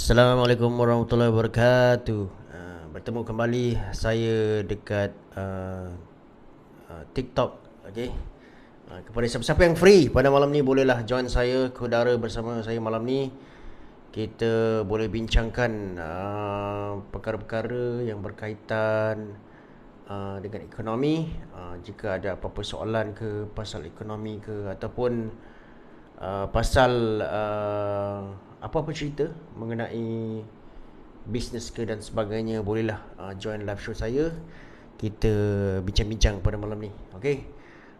Assalamualaikum warahmatullahi wabarakatuh. Bertemu kembali saya dekat TikTok. Okay. Kepada siapa-siapa yang free pada malam ni, bolehlah join saya, kudara bersama saya malam ni. Kita boleh bincangkan perkara-perkara yang berkaitan dengan ekonomi. Jika ada apa-apa soalan ke pasal ekonomi ke, ataupun pasal apa-apa cerita mengenai bisnes ke dan sebagainya, bolehlah join live show saya. Kita bincang-bincang pada malam ni. Okay,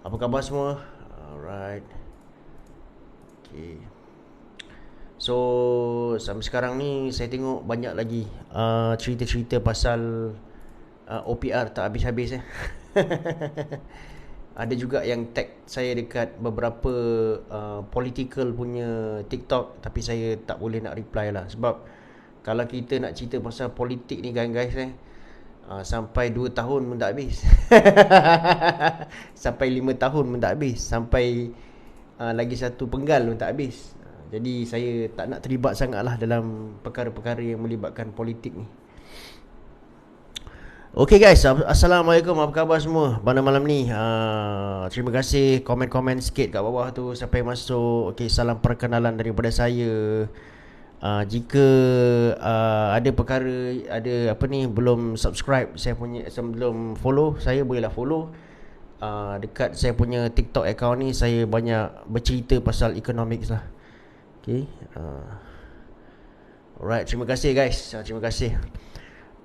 apa khabar semua? Alright. Okay. So sampai sekarang ni saya tengok banyak lagi cerita-cerita pasal OPR tak habis-habis Ada juga yang tag saya dekat beberapa political punya TikTok, tapi saya tak boleh nak reply lah. Sebab kalau kita nak cerita pasal politik ni guys sampai 2 tahun pun tak habis. Sampai 5 tahun pun tak habis. Sampai lagi satu penggal pun tak habis. Jadi saya tak nak terlibat sangat lah dalam perkara-perkara yang melibatkan politik ni. Okay guys, Assalamualaikum, apa khabar semua pada malam ni? Terima kasih komen-komen sikit kat bawah tu siapa yang masuk. Okay, salam perkenalan daripada saya. Jika ada perkara, ada apa ni, belum subscribe saya punya, belum follow saya, bolehlah follow. Dekat saya punya TikTok account ni saya banyak bercerita pasal economics lah. Okay, alright, terima kasih guys. Terima kasih.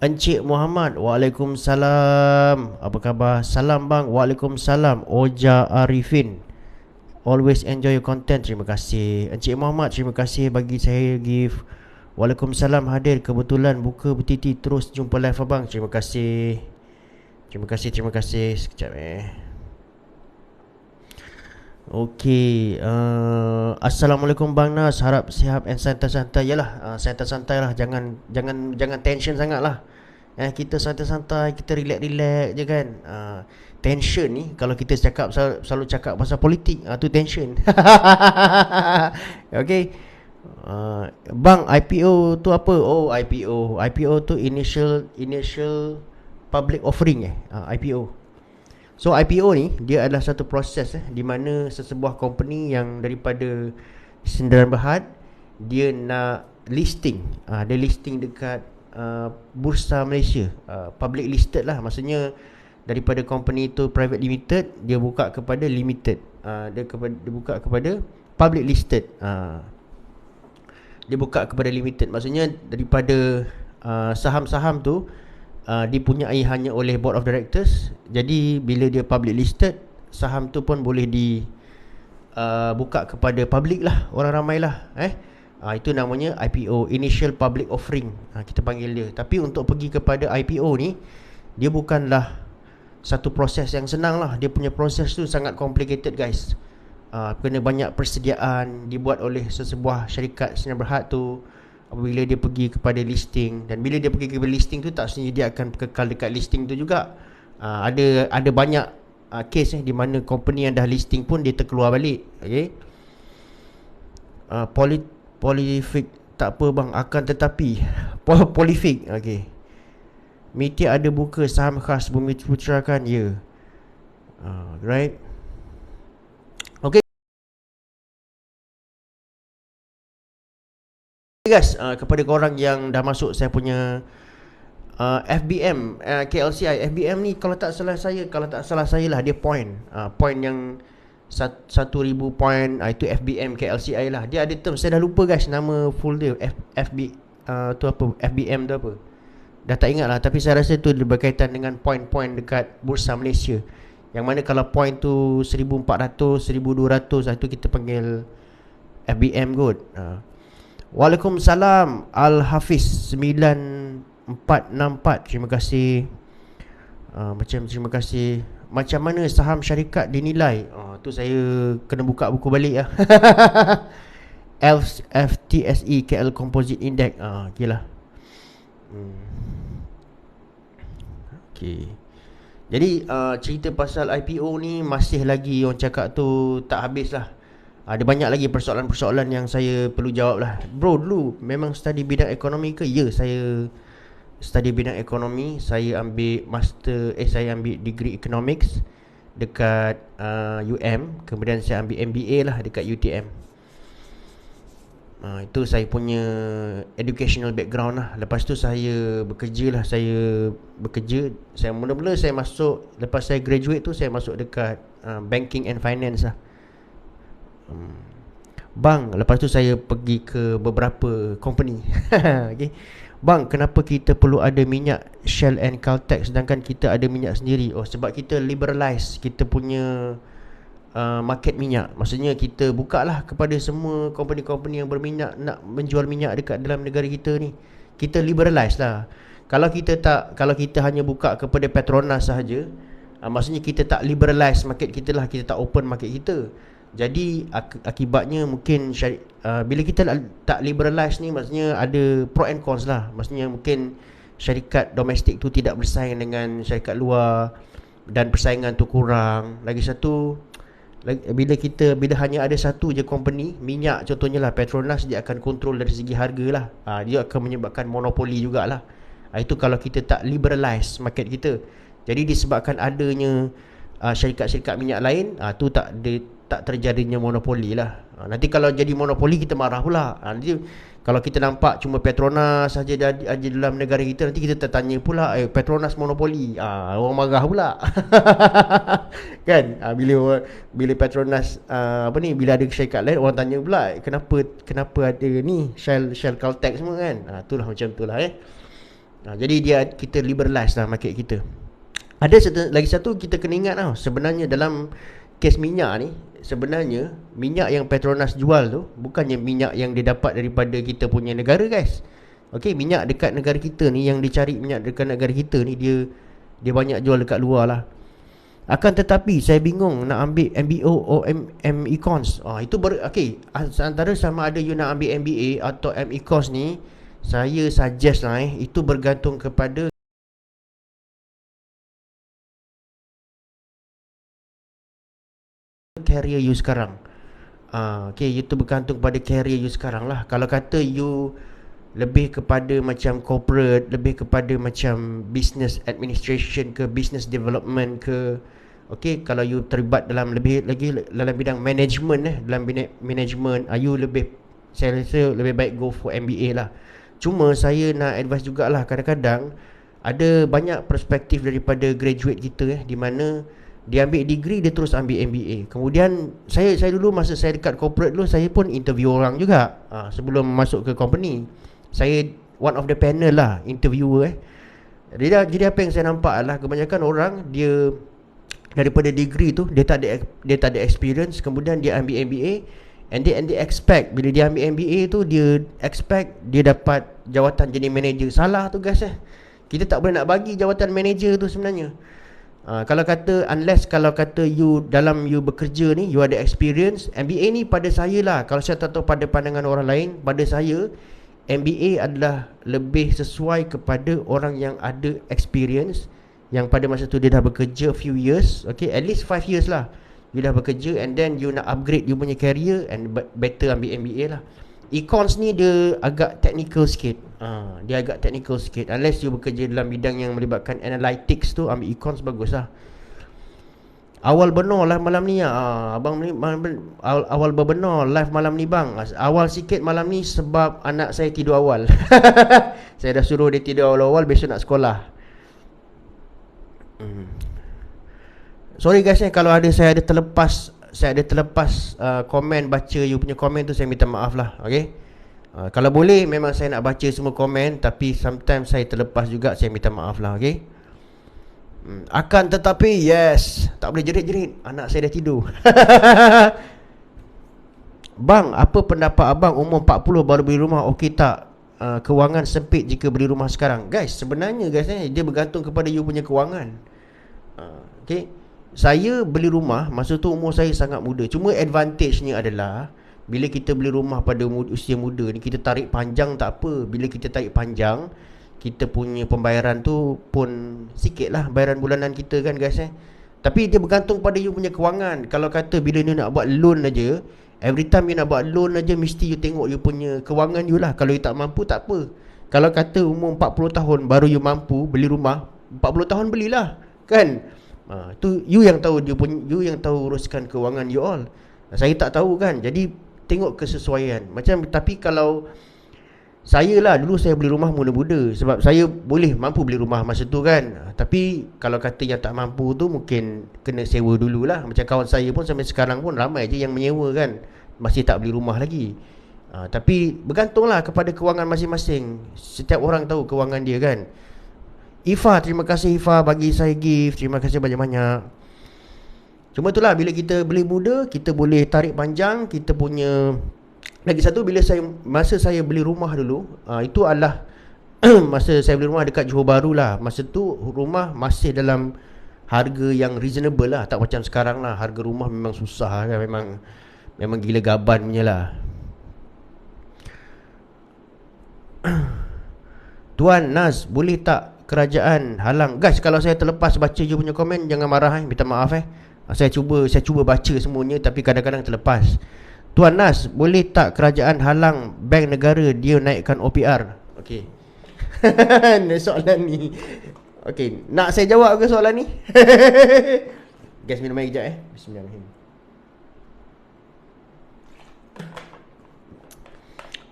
Encik Muhammad, Waalaikumsalam. Apa khabar? Salam bang. Waalaikumsalam. Oja Arifin, always enjoy your content. Terima kasih Encik Muhammad, terima kasih bagi saya gift. Waalaikumsalam, hadir kebetulan buka bertiti terus jumpa live abang. Terima kasih. Terima kasih. Sekejap Okey, Assalamualaikum Bang Nas, harap sihat and santai-santai. Yalah, santai-santai lah, jangan tension sangat lah. Kita santai-santai, kita relax je kan. Tension ni, kalau kita selalu cakap pasal politik, tu tension. Okay. Bang, IPO tu apa? Oh, IPO tu initial public offering IPO. So IPO ni dia adalah satu proses di mana sesebuah company yang daripada Senderan Berhad, dia nak listing. Dia listing dekat Bursa Malaysia, public listed lah. Maksudnya daripada company itu private limited, dia buka kepada limited. Dia buka kepada public listed. Dia buka kepada limited. Maksudnya daripada saham-saham tu dipunyai hanya oleh board of directors. Jadi bila dia public listed, saham tu pun boleh buka kepada public lah, orang ramai lah. Itu namanya IPO, initial public offering, kita panggil dia. Tapi untuk pergi kepada IPO ni, dia bukanlah satu proses yang senang lah. Dia punya proses tu sangat complicated guys. Kena banyak persediaan dibuat oleh sesebuah syarikat Senderan Berhad tu apabila dia pergi kepada listing. Dan bila dia pergi kepada listing tu, tak sebenarnya dia akan kekal dekat listing tu juga. Ada banyak case di mana company yang dah listing pun dia terkeluar balik. Okay. Polifik tak apa bang, akan tetapi Polifik, okay. Miti ada buka saham khas Bumi Putra kan? Ya. Right. Okay guys, kepada korang yang dah masuk saya punya FBM, KLCI. FBM ni kalau tak salah saya lah, dia point yang 1,000 point, itu FBM KLCI lah. Dia ada term, saya dah lupa guys nama full dia. Tu apa, FBM tu apa, dah tak ingat lah. Tapi saya rasa tu berkaitan dengan point-point dekat Bursa Malaysia, yang mana kalau point tu 1,400, 1,200, itu kita panggil FBM kot. Waalaikumsalam Al-Hafiz 9464, terima kasih. Terima kasih. Macam mana saham syarikat dinilai? Tu saya kena buka buku balik lah. FTSE KL Composite Index. Okay lah. Okay. Jadi cerita pasal IPO ni masih lagi orang cakap tu tak habis lah. Ada banyak lagi persoalan-persoalan yang saya perlu jawab lah. Bro, dulu memang study bidang ekonomi ke? Ya, saya study bidang ekonomi. Saya ambil saya ambil degree economics dekat kemudian saya ambil MBA lah dekat UTM. Itu saya punya educational background lah. Lepas tu saya bekerja lah. Saya mula-mula saya masuk, lepas saya graduate tu saya masuk dekat banking and finance lah. Bang, lepas tu saya pergi ke beberapa company. Okay. Bang, kenapa kita perlu ada minyak Shell and Caltex sedangkan kita ada minyak sendiri? Oh, sebab kita liberalize kita punya market minyak. Maksudnya kita buka lah kepada semua company-company yang berminyak nak menjual minyak dekat dalam negara kita ni. Kita liberalize lah. Kalau kita hanya buka kepada Petronas sahaja, maksudnya kita tak liberalize market kita lah. Kita tak open market kita. Jadi akibatnya mungkin bila kita tak liberalize ni, maksudnya ada pro and cons lah. Maksudnya mungkin syarikat domestik tu tidak bersaing dengan syarikat luar dan persaingan tu kurang. Lagi satu, bila hanya ada satu je company minyak, contohnya lah Petronas, dia akan kontrol dari segi harga lah. Dia akan menyebabkan monopoli jugalah. Itu kalau kita tak liberalize market kita. Jadi disebabkan adanya syarikat-syarikat minyak lain, tu tak terjadinya monopoli lah. Nanti kalau jadi monopoli kita marah pula. Nanti kalau kita nampak cuma Petronas saja ada dalam negara kita, nanti kita tertanya pula, Petronas monopoli. Orang marah pula. Kan? Bila Petronas bila ada syarikat lain, orang tanya pula, kenapa ada ni Shell Caltex semua kan? Itulah macam itulah jadi kita liberalize lah market kita. Ada lagi satu kita kena ingat sebenarnya dalam kes minyak ni, sebenarnya minyak yang Petronas jual tu bukannya minyak yang dia dapat daripada kita punya negara, guys. Okey, minyak dekat negara kita ni, yang dicari minyak dekat negara kita ni, dia banyak jual dekat luar lah. Akan tetapi saya bingung nak ambil MBO or Econs. Itu okey, antara sama ada you nak ambil MBA atau Econs ni, saya suggest lah itu bergantung kepada career you sekarang. Okay, itu bergantung pada career you sekarang lah. Kalau kata you lebih kepada macam corporate, lebih kepada macam business administration ke business development ke, okay, kalau you terlibat dalam lebih lagi dalam bidang management dalam bidang management, saya rasa lebih baik go for MBA lah. Cuma saya nak advise jugalah, kadang-kadang ada banyak perspektif daripada graduate kita di mana dia ambil degree, dia terus ambil MBA. Kemudian saya dulu masa saya dekat corporate dulu, saya pun interview orang juga sebelum masuk ke company. Saya one of the panel lah, interviewer Jadi apa yang saya nampak adalah kebanyakan orang, dia daripada degree tu dia tak ada experience, kemudian dia ambil MBA, and they expect bila dia ambil MBA tu, dia expect dia dapat jawatan jadi manager. Salah tu, guys. Kita tak boleh nak bagi jawatan manager tu sebenarnya. Kalau kata you dalam you bekerja ni, you ada experience. MBA ni pada saya lah, kalau saya tak tahu pada pandangan orang lain, pada saya MBA adalah lebih sesuai kepada orang yang ada experience, yang pada masa tu dia dah bekerja few years, okay, at least 5 years lah. You dah bekerja and then you nak upgrade you punya career, and better ambil MBA lah. Econs ni dia agak technical sikit. Dia agak technical sikit. Unless you bekerja dalam bidang yang melibatkan analytics tu, ambil Econs bagus lah. Awal benar live malam ni abang ni awal berbenar live malam ni bang. Awal sikit malam ni sebab anak saya tidur awal. Saya dah suruh dia tidur awal-awal, besok nak sekolah. Sorry guys, kalau saya ada terlepas komen, baca you punya komen tu, saya minta maaf lah. Okay, kalau boleh memang saya nak baca semua komen, tapi sometimes saya terlepas juga, saya minta maaf lah. Okay, akan tetapi yes, tak boleh jerit-jerit, anak saya dah tidur. Bang, apa pendapat abang umur 40 baru beli rumah, okey tak? Kewangan sempit jika beli rumah sekarang. Guys, sebenarnya guys, dia bergantung kepada you punya kewangan. Okay, saya beli rumah masa tu umur saya sangat muda. Cuma advantage-nya adalah bila kita beli rumah pada usia muda ni, kita tarik panjang tak apa. Bila kita tarik panjang, kita punya pembayaran tu pun sikit lah, bayaran bulanan kita kan guys. Tapi dia bergantung pada you punya kewangan. Kalau kata bila you nak buat loan aja, Every time you nak buat loan aja, mesti you tengok you punya kewangan you lah. Kalau you tak mampu, tak apa. Kalau kata umur 40 tahun baru you mampu beli rumah, 40 tahun belilah, kan? Tu you yang tahu, you yang tahu uruskan kewangan you all. Saya tak tahu kan. Jadi tengok kesesuaian. Macam, tapi kalau saya lah, dulu saya beli rumah muda-muda sebab saya boleh mampu beli rumah masa tu kan. Tapi kalau kata yang tak mampu tu, mungkin kena sewa dululah. Macam kawan saya pun sampai sekarang pun ramai je yang menyewa kan, masih tak beli rumah lagi. Tapi bergantunglah kepada kewangan masing-masing. Setiap orang tahu kewangan dia kan. Ifa, terima kasih Ifa bagi saya gift. Terima kasih banyak-banyak. Cuma itulah, bila kita beli muda, kita boleh tarik panjang. Kita punya, lagi satu, masa saya beli rumah dulu, itu adalah masa saya beli rumah dekat Johor Bahru lah. Masa tu rumah masih dalam harga yang reasonable lah. Tak macam sekarang lah, harga rumah memang susah kan. Memang gila gaban punya lah. Tuan Nas, boleh tak kerajaan halang? Guys, kalau saya terlepas baca je punya komen, jangan marah minta maaf Saya cuba baca semuanya, tapi kadang-kadang terlepas. Tuan Nas, boleh tak kerajaan halang bank negara dia naikkan OPR? Okey. Soalan ni. Okey, nak saya jawab ke soalan ni? Guys, minum air kejap Bismillahirrahmanirrahim.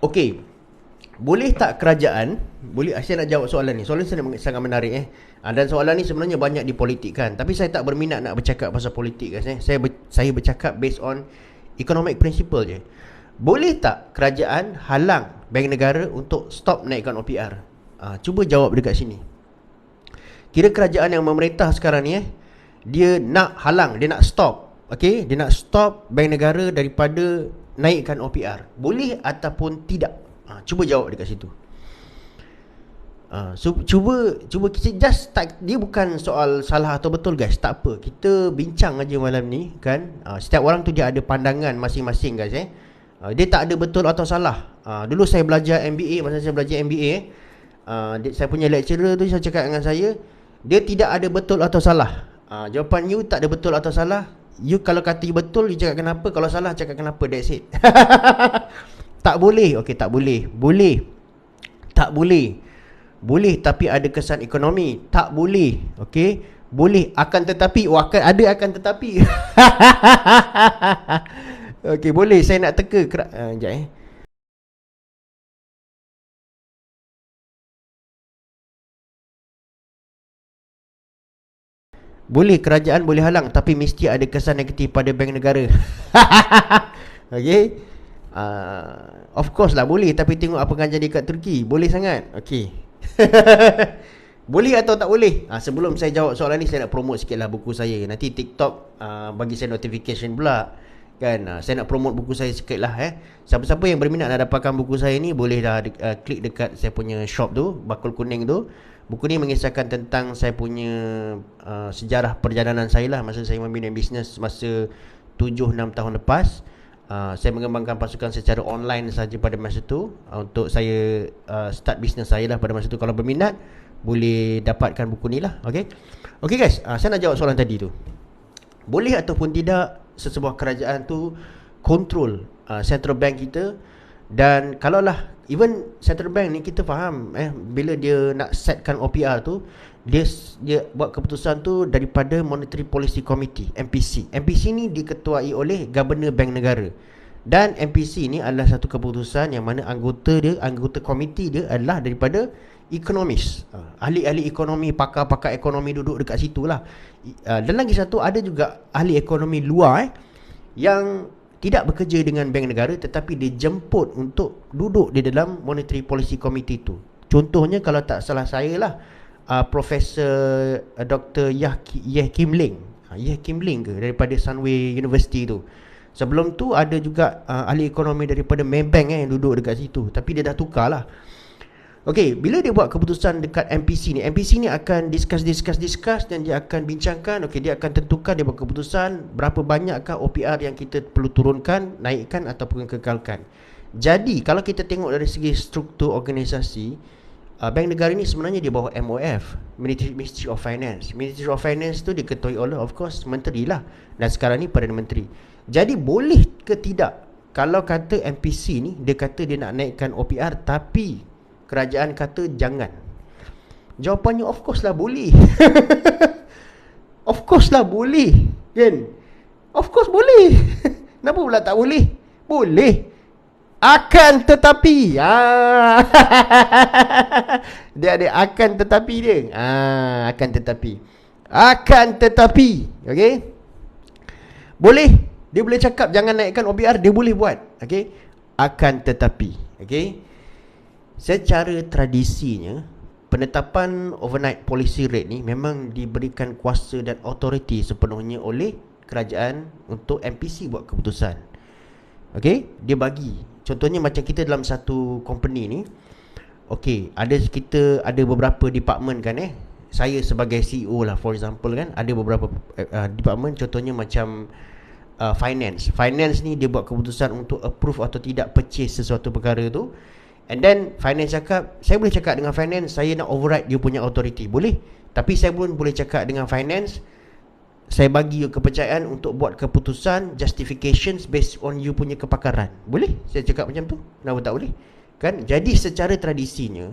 Okey. Boleh tak kerajaan, saya nak jawab soalan ni. Soalan ni sangat menarik dan soalan ni sebenarnya banyak dipolitikkan, tapi saya tak berminat nak bercakap pasal politik guys Saya bercakap based on economic principle je. Boleh tak kerajaan halang bank negara untuk stop naikkan OPR? Cuba jawab dekat sini. Kira kerajaan yang memerintah sekarang ni dia nak halang, dia nak stop. Okey, dia nak stop bank negara daripada naikkan OPR. Boleh ataupun tidak? Cuba jawab dekat situ. Cuba kita just tak, dia bukan soal salah atau betul guys. Tak apa, kita bincang aja malam ni kan. Setiap orang tu dia ada pandangan masing-masing guys dia tak ada betul atau salah. Dulu saya belajar MBA, masa saya belajar MBA saya punya lecturer tu, saya cakap dengan saya, dia tidak ada betul atau salah. Jawapan you tak ada betul atau salah. You kalau kata you betul, you cakap kenapa. Kalau salah, cakap kenapa. That's it. Tak boleh. Okey, tak boleh. Boleh. Tak boleh. Boleh tapi ada kesan ekonomi. Tak boleh. Okey. Boleh akan tetapi. Akan tetapi. Okey, boleh. Saya nak teka. Sekejap Boleh, kerajaan boleh halang, tapi mesti ada kesan negatif pada bank negara. Okey. Of course lah boleh, tapi tengok apa akan jadi kat Turki. Boleh sangat. Okey. Boleh atau tak boleh? Sebelum saya jawab soalan ni, saya nak promote sikit lah buku saya. Nanti TikTok bagi saya notification pula kan. Saya nak promote buku saya sikit lah Siapa-siapa yang berminat nak dapatkan buku saya ni, boleh dah klik dekat saya punya shop tu, bakul kuning tu. Buku ni mengisahkan tentang saya punya sejarah perjalanan saya lah, masa saya membina bisnes masa 7-6 tahun lepas. Saya mengembangkan pasukan secara online saja pada masa tu, untuk saya start bisnes saya lah pada masa tu. Kalau berminat, boleh dapatkan buku ni lah. Okay guys, saya nak jawab soalan tadi tu. Boleh ataupun tidak sesebuah kerajaan tu control central bank kita? Dan kalaulah even central bank ni, kita faham bila dia nak setkan OPR tu, dia buat keputusan tu daripada Monetary Policy Committee, MPC. MPC ni diketuai oleh Governor Bank Negara. Dan MPC ni adalah satu keputusan yang mana anggota komiti dia adalah daripada ekonomis, ahli-ahli ekonomi, pakar-pakar ekonomi duduk dekat situ lah. Dan lagi satu, ada juga ahli ekonomi luar yang tidak bekerja dengan bank negara, tetapi dijemput untuk duduk di dalam Monetary Policy Committee tu. Contohnya, kalau tak salah saya lah, Profesor Dr. Yeh Kim Ling. Yeh Kim Ling ke, daripada Sunway University tu. Sebelum tu ada juga ahli ekonomi daripada Maybank yang duduk dekat situ, tapi dia dah tukar lah. Okey, bila dia buat keputusan dekat MPC ni akan discuss dan dia akan bincangkan. Okey, dia akan tentukan, dia buat keputusan berapa banyakkah OPR yang kita perlu turunkan, naikkan ataupun kekalkan. Jadi kalau kita tengok dari segi struktur organisasi, bank negara ni sebenarnya di bawah MOF, Ministry of Finance. Ministry of Finance tu diketuai oleh, of course, menteri lah, dan sekarang ni Perdana Menteri. Jadi boleh ke tidak kalau kata MPC ni, dia kata dia nak naikkan OPR tapi kerajaan kata jangan. Jawapannya of course lah boleh. Of course lah boleh, kan? Of course boleh. Kenapa pula tak boleh? Boleh. Akan tetapi dia ada akan tetapi dia. Akan tetapi. Akan tetapi, okey? Boleh. Dia boleh cakap jangan naikkan OPR, dia boleh buat, okey? Akan tetapi, okey? Secara tradisinya, penetapan overnight policy rate ni memang diberikan kuasa dan authority sepenuhnya oleh kerajaan untuk MPC buat keputusan. Okey, dia bagi. Contohnya macam kita dalam satu company ni, okey, kita ada beberapa department kan Saya sebagai CEO lah, for example kan, ada beberapa department, contohnya macam finance. Finance ni dia buat keputusan untuk approve atau tidak purchase sesuatu perkara tu. And then finance cakap, saya boleh cakap dengan finance, saya nak override dia punya authority. Boleh. Tapi saya pun boleh cakap dengan finance, saya bagi you kepercayaan untuk buat keputusan, justifications based on you punya kepakaran. Boleh saya cakap macam tu? Kenapa tak boleh? Kan? Jadi secara tradisinya,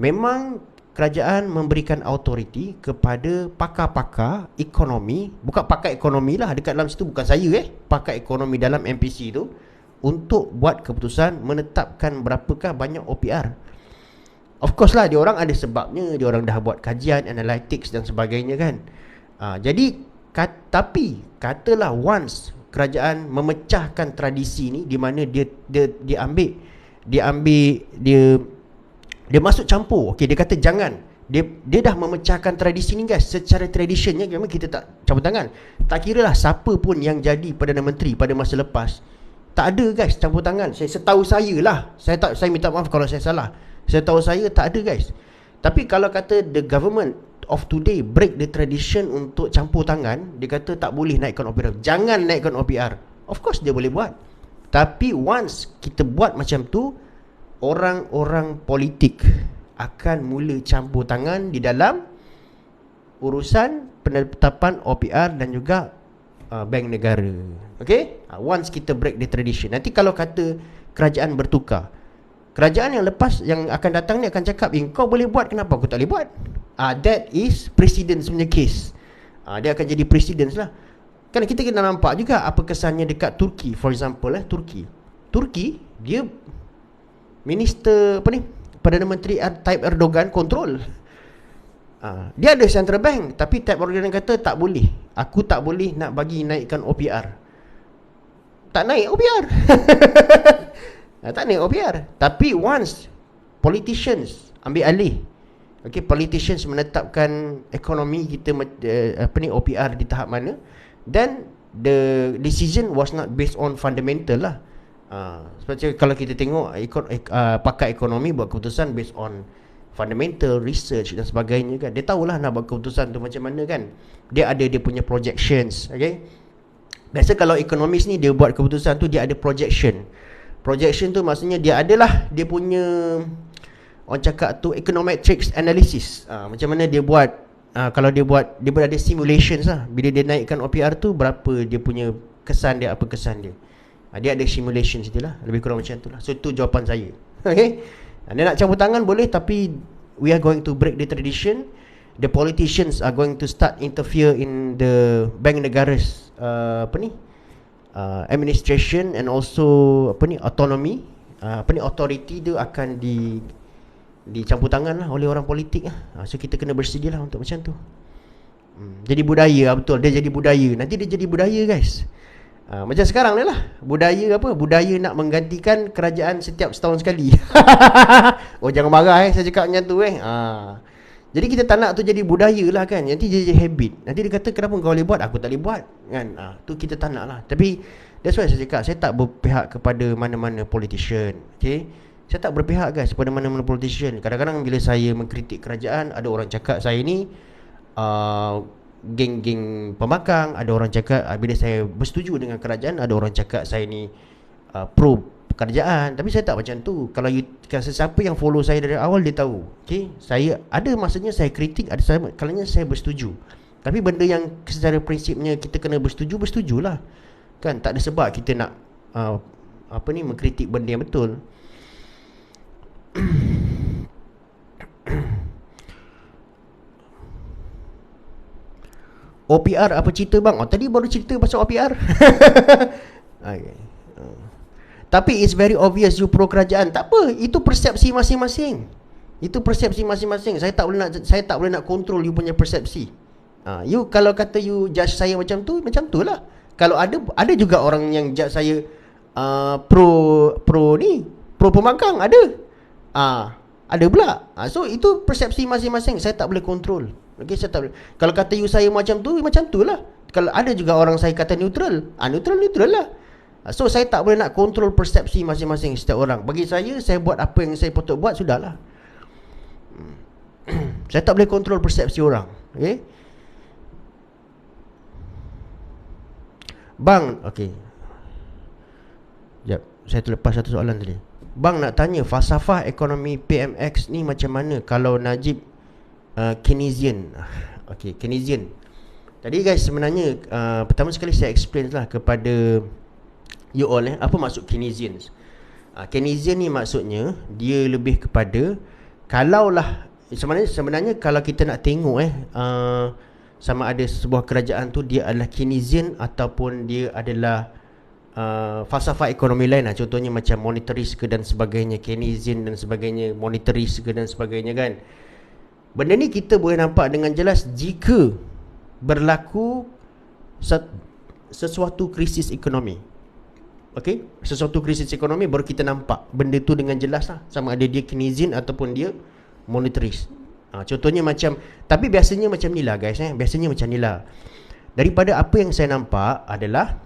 memang kerajaan memberikan authority kepada pakar-pakar ekonomi. Bukan pakar ekonomi lah, dekat dalam situ bukan saya pakar ekonomi dalam MPC tu, untuk buat keputusan menetapkan berapakah banyak OPR. Of course lah, dia orang ada sebabnya, dia orang dah buat kajian, analytics dan sebagainya kan. Jadi tapi katalah once kerajaan memecahkan tradisi ni, di mana dia masuk campur. Okey, dia kata jangan. Dia dah memecahkan tradisi ni guys. Secara tradisionnya memang kita tak campur tangan. Tak kira lah siapa pun yang jadi Perdana Menteri pada masa lepas, tak ada guys campur tangan. Setahu saya lah. Saya minta maaf kalau saya salah. Setahu saya tak ada guys. Tapi kalau kata the government of today break the tradition untuk campur tangan, dia kata tak boleh naikkan OPR, jangan naikkan OPR. Of course dia boleh buat. Tapi once kita buat macam tu, orang-orang politik akan mula campur tangan di dalam urusan penetapan OPR dan juga bank negara. Okay? Once kita break the tradition, nanti kalau kata kerajaan bertukar, kerajaan yang lepas, yang akan datang ni akan cakap, kau boleh buat, kenapa aku tak boleh buat? That is precedence punya case. Dia akan jadi precedence lah. Kan kita kena nampak juga apa kesannya dekat Turki. For example Turki dia minister Perdana Menteri Tayyip Erdogan kontrol. Dia ada central bank, tapi Tayyip Erdogan kata tak boleh. Aku tak boleh nak bagi naikkan OPR. Tak naik OPR. Tak naik OPR. Tapi once politicians ambil alih, okay, politicians menetapkan ekonomi kita OPR di tahap mana, then the decision was not based on fundamental lah. Seperti kalau kita tengok pakar ekonomi buat keputusan based on fundamental research dan sebagainya kan. Dia tahulah nak buat keputusan tu macam mana kan. Dia ada dia punya projections, okay. Biasa kalau ekonomis ni dia buat keputusan tu, dia ada projection. Projection tu maksudnya dia adalah dia punya, orang cakap tu econometrics analysis. Macam mana dia buat, kalau dia ada simulations lah. Bila dia naikkan OPR tu, berapa dia punya kesan dia, apa kesan dia. Dia ada simulations je lah. Lebih kurang macam tu lah. So tu jawapan saya. Okay. Dia nak campur tangan boleh, tapi we are going to break the tradition. The politicians are going to start interfere in the bank negara's administration and also autonomy. Authority tu akan dicampur tangan lah oleh orang politik lah. So kita kena bersedia lah untuk macam tu. Jadi budaya, betul, dia jadi budaya. Nanti dia jadi budaya guys. Macam sekarang ni lah, budaya apa? Budaya nak menggantikan kerajaan setiap setahun sekali. Oh jangan marah saya cakap macam tu Jadi kita tak nak tu jadi budaya lah kan. Nanti dia jadi habit. Nanti dia kata kenapa kau boleh buat, aku tak boleh buat kan. Tu kita tak nak lah. Tapi that's why saya cakap, saya tak berpihak kepada mana-mana politician. Okay, saya tak berpihak guys kepada mana-mana politician. Kadang-kadang bila saya mengkritik kerajaan, ada orang cakap saya ni geng-geng pemakang. Ada orang cakap bila saya bersetuju dengan kerajaan, ada orang cakap saya ni pro kerajaan. Tapi saya tak macam tu. Kalau sesiapa yang follow saya dari awal, dia tahu, okay, saya ada masanya saya kritik, ada kalanya saya bersetuju. Tapi benda yang secara prinsipnya kita kena bersetuju, bersetujulah kan. Tak ada sebab kita nak mengkritik benda yang betul. OPR apa cerita bang? Tadi baru cerita pasal OPR. Okay. Tapi it's very obvious you pro kerajaan. Tak apa, itu persepsi masing-masing. Itu persepsi masing-masing. Saya tak boleh nak control you punya persepsi. You kalau kata you judge saya macam tu lah. Kalau ada juga orang yang judge saya pro pembangkang, ada. Ada pula. So itu persepsi masing-masing. Saya tak boleh control. Okay, saya tak boleh. Kalau kata you saya macam tu lah. Kalau ada juga orang saya kata neutral. Neutral lah. So saya tak boleh nak control persepsi masing-masing setiap orang. Bagi saya buat apa yang saya patut buat, sudahlah. Saya tak boleh control persepsi orang. Okay. Bang, okay. Sekejap, saya terlepas satu soalan tadi. Bang nak tanya, falsafah ekonomi PMX ni macam mana kalau Najib Keynesian? Okay, Keynesian. Tadi guys, sebenarnya pertama sekali saya explain lah kepada you all apa maksud Keynesians. Keynesian ni maksudnya dia lebih kepada, kalaulah sebenarnya kalau kita nak tengok sama ada sebuah kerajaan tu dia adalah Keynesian ataupun dia adalah falsafah ekonomi lain contohnya macam monetaris ke dan sebagainya, Keynesian dan sebagainya, monetaris ke dan sebagainya kan. Benda ni kita boleh nampak dengan jelas jika berlaku sesuatu krisis ekonomi. Okay, sesuatu krisis ekonomi baru kita nampak benda tu dengan jelas lah, sama ada dia Keynesian ataupun dia monetaris. Contohnya macam, tapi biasanya macam ni lah guys, biasanya macam ni lah. Daripada apa yang saya nampak adalah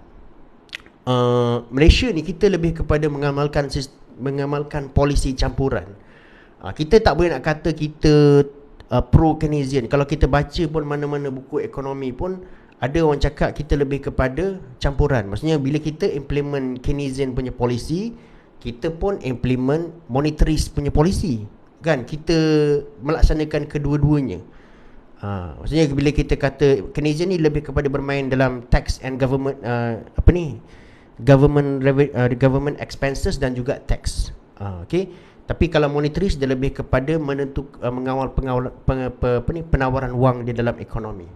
Malaysia ni kita lebih kepada mengamalkan polisi campuran. Kita tak boleh nak kata kita pro Keynesian. Kalau kita baca pun mana-mana buku ekonomi pun ada orang cakap kita lebih kepada campuran. Maksudnya bila kita implement Keynesian punya polisi, kita pun implement monetaris punya polisi. Kan kita melaksanakan kedua-duanya. Maksudnya bila kita kata Keynesian ni lebih kepada bermain dalam tax and government government expenses dan juga tax. Okay. Tapi kalau monetaris dia lebih kepada mengawal penawaran wang di dalam ekonomi.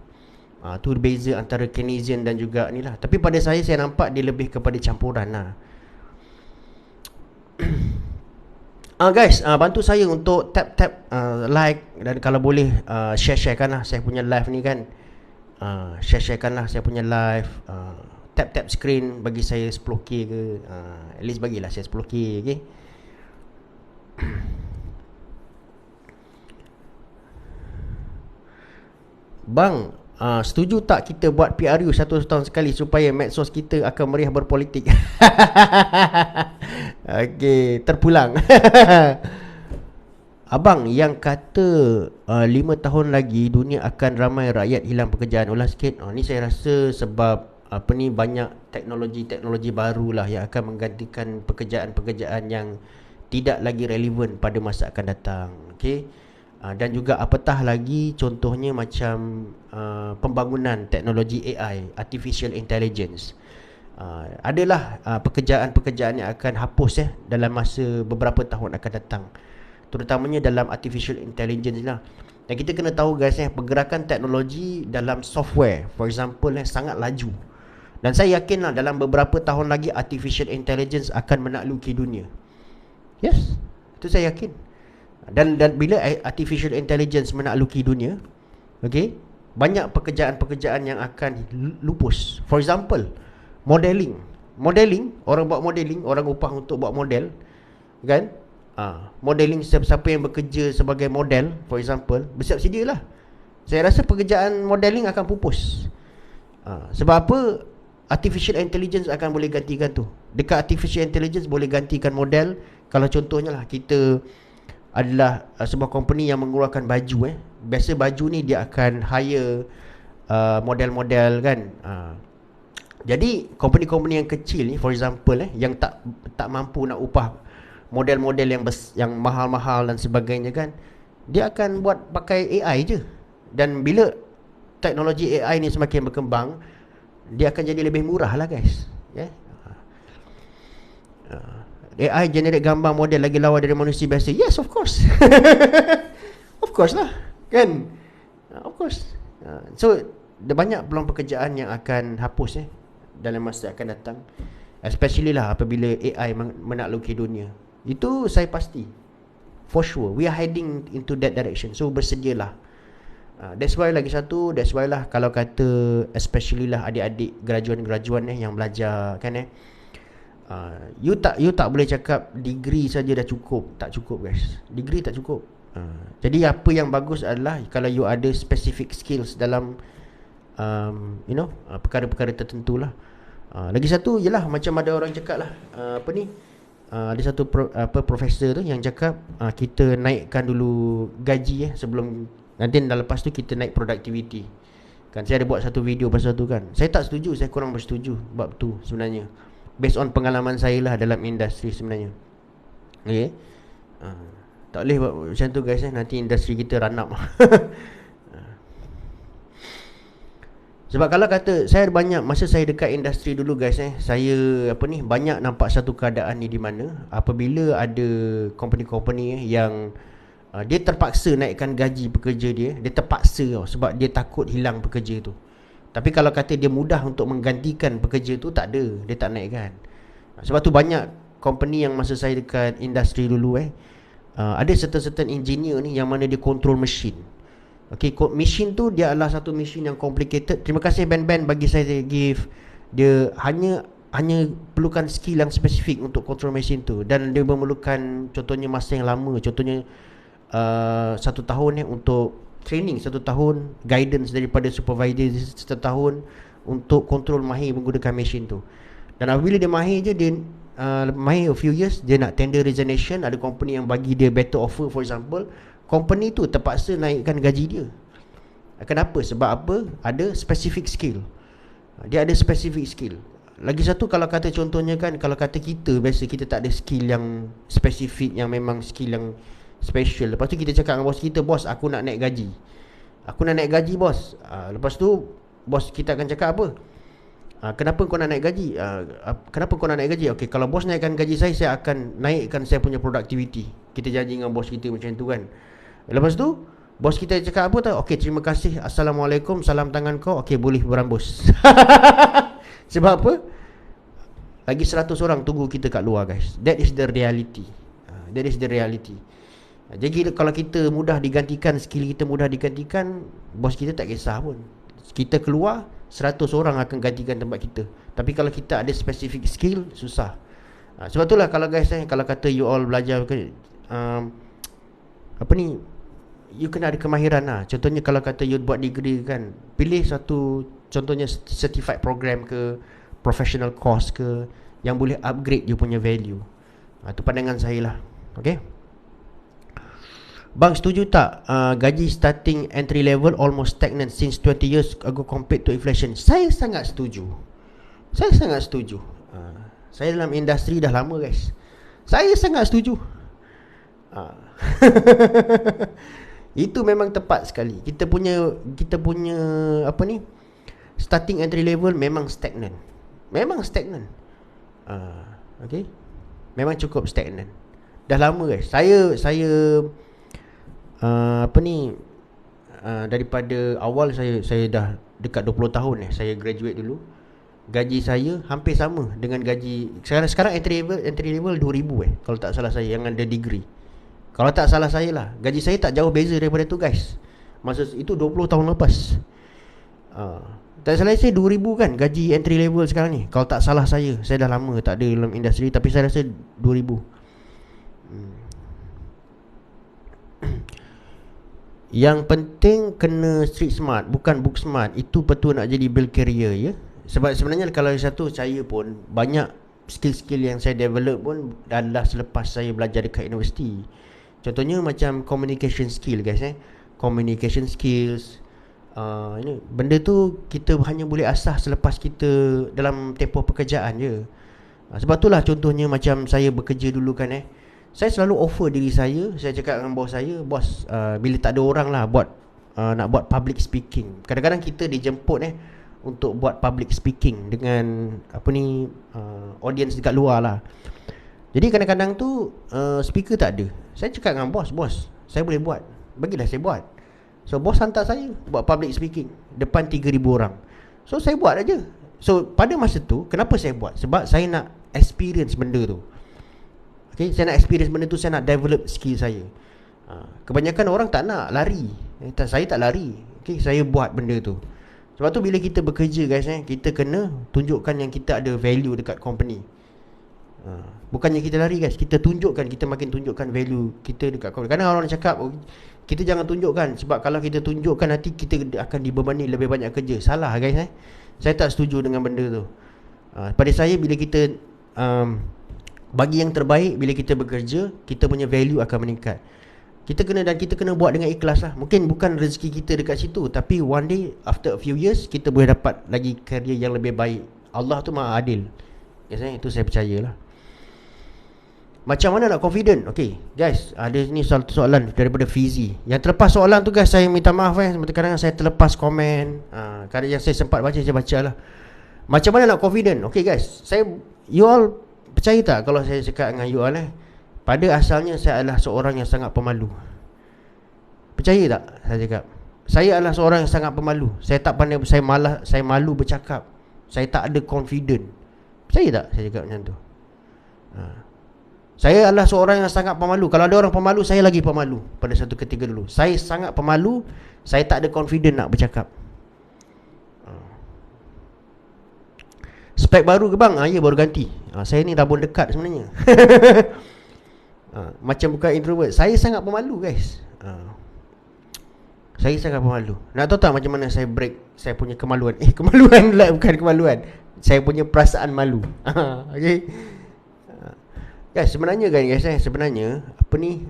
Tu beza antara Keynesian dan juga ni lah. Tapi pada saya nampak dia lebih kepada campuran lah. Guys, bantu saya untuk tap like dan kalau boleh share-sharekan lah saya punya live ni kan. Share-sharekan lah saya punya live. Tap screen bagi saya 10k ke. At least bagilah saya 10k, okay. Bang, setuju tak kita buat PRU 1 tahun sekali supaya medsos kita akan meriah berpolitik? Okey, terpulang. Abang yang kata 5 tahun lagi dunia akan ramai rakyat hilang pekerjaan, ulas sikit. Ni saya rasa sebab banyak teknologi baru lah yang akan menggantikan pekerjaan-pekerjaan yang tidak lagi relevan pada masa akan datang. Okey. Dan juga apatah lagi contohnya macam pembangunan teknologi AI, artificial intelligence. Adalah pekerjaan-pekerjaan yang akan hapus dalam masa beberapa tahun akan datang, terutamanya dalam artificial intelligence lah. Dan kita kena tahu guys, pergerakan teknologi dalam software for example sangat laju. Dan saya yakin lah dalam beberapa tahun lagi artificial intelligence akan menakluki dunia. Yes, itu saya yakin. Dan bila artificial intelligence menakluki dunia, okay, banyak pekerjaan-pekerjaan yang akan lupus. For example, modeling, orang buat modeling, orang upah untuk buat model, kan? Modeling, siapa yang bekerja sebagai model, for example, bersiap sedia lah. Saya rasa pekerjaan modeling akan pupus. Sebab apa? Artificial intelligence akan boleh gantikan tu. Dekat artificial intelligence boleh gantikan model. Kalau contohnya lah, kita adalah sebuah company yang mengeluarkan baju. Biasa baju ni dia akan hire model-model kan. Jadi company-company yang kecil ni, for example yang tak mampu nak upah model-model yang mahal-mahal dan sebagainya kan, dia akan buat pakai AI je. Dan bila teknologi AI ni semakin berkembang, dia akan jadi lebih murah lah guys. AI generate gambar model lagi lawa dari manusia biasa. Yes, of course. Of course lah, kan? Of course. So ada banyak peluang pekerjaan yang akan hapus dalam masa akan datang, especially lah apabila AI menakluki dunia. Itu saya pasti, for sure we are heading into that direction. So bersedialah. That's why that's why lah kalau kata especially lah adik-adik graduan yang belajar kan you tak boleh cakap degree saja dah cukup. Tak cukup guys, degree tak cukup. Jadi apa yang bagus adalah kalau you ada specific skills dalam perkara-perkara tertentu lah. Lagi satu ialah macam ada orang cakap lah, ada satu profesor tu yang cakap kita naikkan dulu gaji sebelum nanti dah lepas tu kita naik productivity. Kan saya ada buat satu video pasal tu kan. Saya tak setuju, saya kurang bersetuju bab tu sebenarnya. Based on pengalaman saya lah dalam industri sebenarnya. Okay. Tak boleh buat macam tu guys nanti industri kita run up. Sebab kalau kata saya ada banyak masa saya dekat industri dulu guys saya banyak nampak satu keadaan ni di mana apabila ada company-company yang dia terpaksa naikkan gaji pekerja dia terpaksa sebab dia takut hilang pekerja tu. Tapi kalau kata dia mudah untuk menggantikan pekerja tu, tak ada, dia tak naikkan. Sebab tu banyak company yang masa saya dekat industri dulu ada certain engineer ni yang mana dia control machine. Okay, machine tu dia adalah satu machine yang complicated. Terima kasih Ben bagi saya give. Dia hanya perlukan skill yang spesifik untuk control machine tu. Dan dia memerlukan contohnya masa yang lama. Contohnya 1 tahun untuk training, 1 tahun guidance daripada supervisor 1 tahun untuk control mahir menggunakan mesin tu. Dan apabila dia mahir je, dia mahir a few years, dia nak tender resignation, ada company yang bagi dia better offer for example, company tu terpaksa naikkan gaji dia. Kenapa? Sebab apa? Ada specific skill. Dia ada specific skill. Lagi satu kalau kata contohnya kan, kalau kata kita biasa kita tak ada skill yang spesifik, yang memang skill yang special. Lepas tu kita cakap dengan bos kita, bos aku nak naik gaji. Aku nak naik gaji bos. Lepas tu bos kita akan cakap apa? Kenapa kau nak naik gaji? Kenapa kau nak naik gaji? Okay, kalau bos naikkan gaji saya akan naikkan saya punya productivity. Kita janji dengan bos kita macam tu kan. Lepas tu bos kita cakap apa tau? Okay, terima kasih, Assalamualaikum, salam tangan kau. Okay, boleh berambus. Sebab apa? Lagi 100 orang tunggu kita kat luar guys. That is the reality. That is the reality. Jadi kalau kita mudah digantikan, skill kita mudah digantikan, bos kita tak kisah pun. Kita keluar, 100 orang akan gantikan tempat kita. Tapi kalau kita ada specific skill, susah. Sebab itulah kalau guys kalau kata you all belajar you kena ada kemahiran lah. Contohnya kalau kata you buat degree kan, pilih satu contohnya certified program ke, professional course ke, yang boleh upgrade you punya value. Itu pandangan saya lah. Okay. Bang, setuju tak gaji starting entry level almost stagnant since 20 years ago compared to inflation? Saya sangat setuju. Saya dalam industri dah lama guys. Saya sangat setuju. Itu memang tepat sekali. Kita punya starting entry level memang stagnant. Okay. Memang cukup stagnant. Dah lama guys. Saya daripada awal saya dah dekat 20 tahun saya graduate dulu. Gaji saya hampir sama dengan gaji sekarang entry level 2,000 kalau tak salah saya yang ada degree. Kalau tak salah saya lah, gaji saya tak jauh beza daripada tu guys. Masa itu 20 tahun lepas. Tak salah saya 2,000 kan gaji entry level sekarang ni. Kalau tak salah saya dah lama tak ada dalam industri, tapi saya rasa 2,000. Yang penting kena street smart, bukan book smart. Itu betul nak jadi build career ya. Sebab sebenarnya kalau satu saya pun banyak skill-skill yang saya develop pun adalah selepas saya belajar dekat universiti. Contohnya macam communication skill guys communication skills. Ini benda tu kita hanya boleh asah selepas kita dalam tempoh pekerjaan je. Sebab itulah contohnya macam saya bekerja dulu kan saya selalu offer diri saya cakap dengan bos saya, bos bila tak ada orang lah nak buat public speaking. Kadang-kadang kita dijemput untuk buat public speaking dengan audience dekat luar lah. Jadi kadang-kadang tu speaker tak ada. Saya cakap dengan bos, bos, saya boleh buat, bagilah saya buat. So bos hantar saya buat public speaking depan 3,000 orang. So saya buat aja. So pada masa tu, kenapa saya buat? Sebab saya nak experience benda tu. Okay, saya nak experience benda tu, saya nak develop skill saya. Kebanyakan orang tak nak lari. Saya tak lari. Okay, saya buat benda tu. Sebab tu bila kita bekerja guys, kita kena tunjukkan yang kita ada value dekat company. Bukannya kita lari guys, kita tunjukkan, kita makin tunjukkan value kita dekat company. Kadang orang cakap kita jangan tunjukkan, sebab kalau kita tunjukkan nanti kita akan dibebani lebih banyak kerja. Salah guys. Saya tak setuju dengan benda tu. Pada saya, bila kita bagi yang terbaik, bila kita bekerja, kita punya value akan meningkat. Kita kena buat dengan ikhlas lah. Mungkin bukan rezeki kita dekat situ, tapi one day, after a few years, kita boleh dapat lagi kerja yang lebih baik. Allah tu maha adil. Itu saya percayalah. Macam mana nak confident? Okay guys, ada ni soalan daripada Fizi. Yang terlepas soalan tu guys, saya minta maaf kadang-kadang saya terlepas komen. Kadang yang saya sempat baca, saya baca lah. Macam mana nak confident? Okay guys, you all percaya tak kalau saya cakap dengan you all pada asalnya saya adalah seorang yang sangat pemalu. Percaya tak saya cakap? Saya adalah seorang yang sangat pemalu. Saya tak pandai, saya malu bercakap. Saya tak ada confident. Percaya tak saya cakap macam tu? Saya adalah seorang yang sangat pemalu. Kalau ada orang pemalu, saya lagi pemalu. Pada satu ketika dulu saya sangat pemalu. Saya tak ada confident nak bercakap. Spek baru ke bang? Ya, baru ganti. Saya ni dah pun dekat sebenarnya. Macam bukan introvert. Saya sangat pemalu guys. Saya sangat pemalu. Nak tahu tak macam mana saya break saya punya kemaluan? Kemaluan lah, bukan kemaluan. Saya punya perasaan malu. Okay guys, sebenarnya kan guys, sebenarnya apa ni,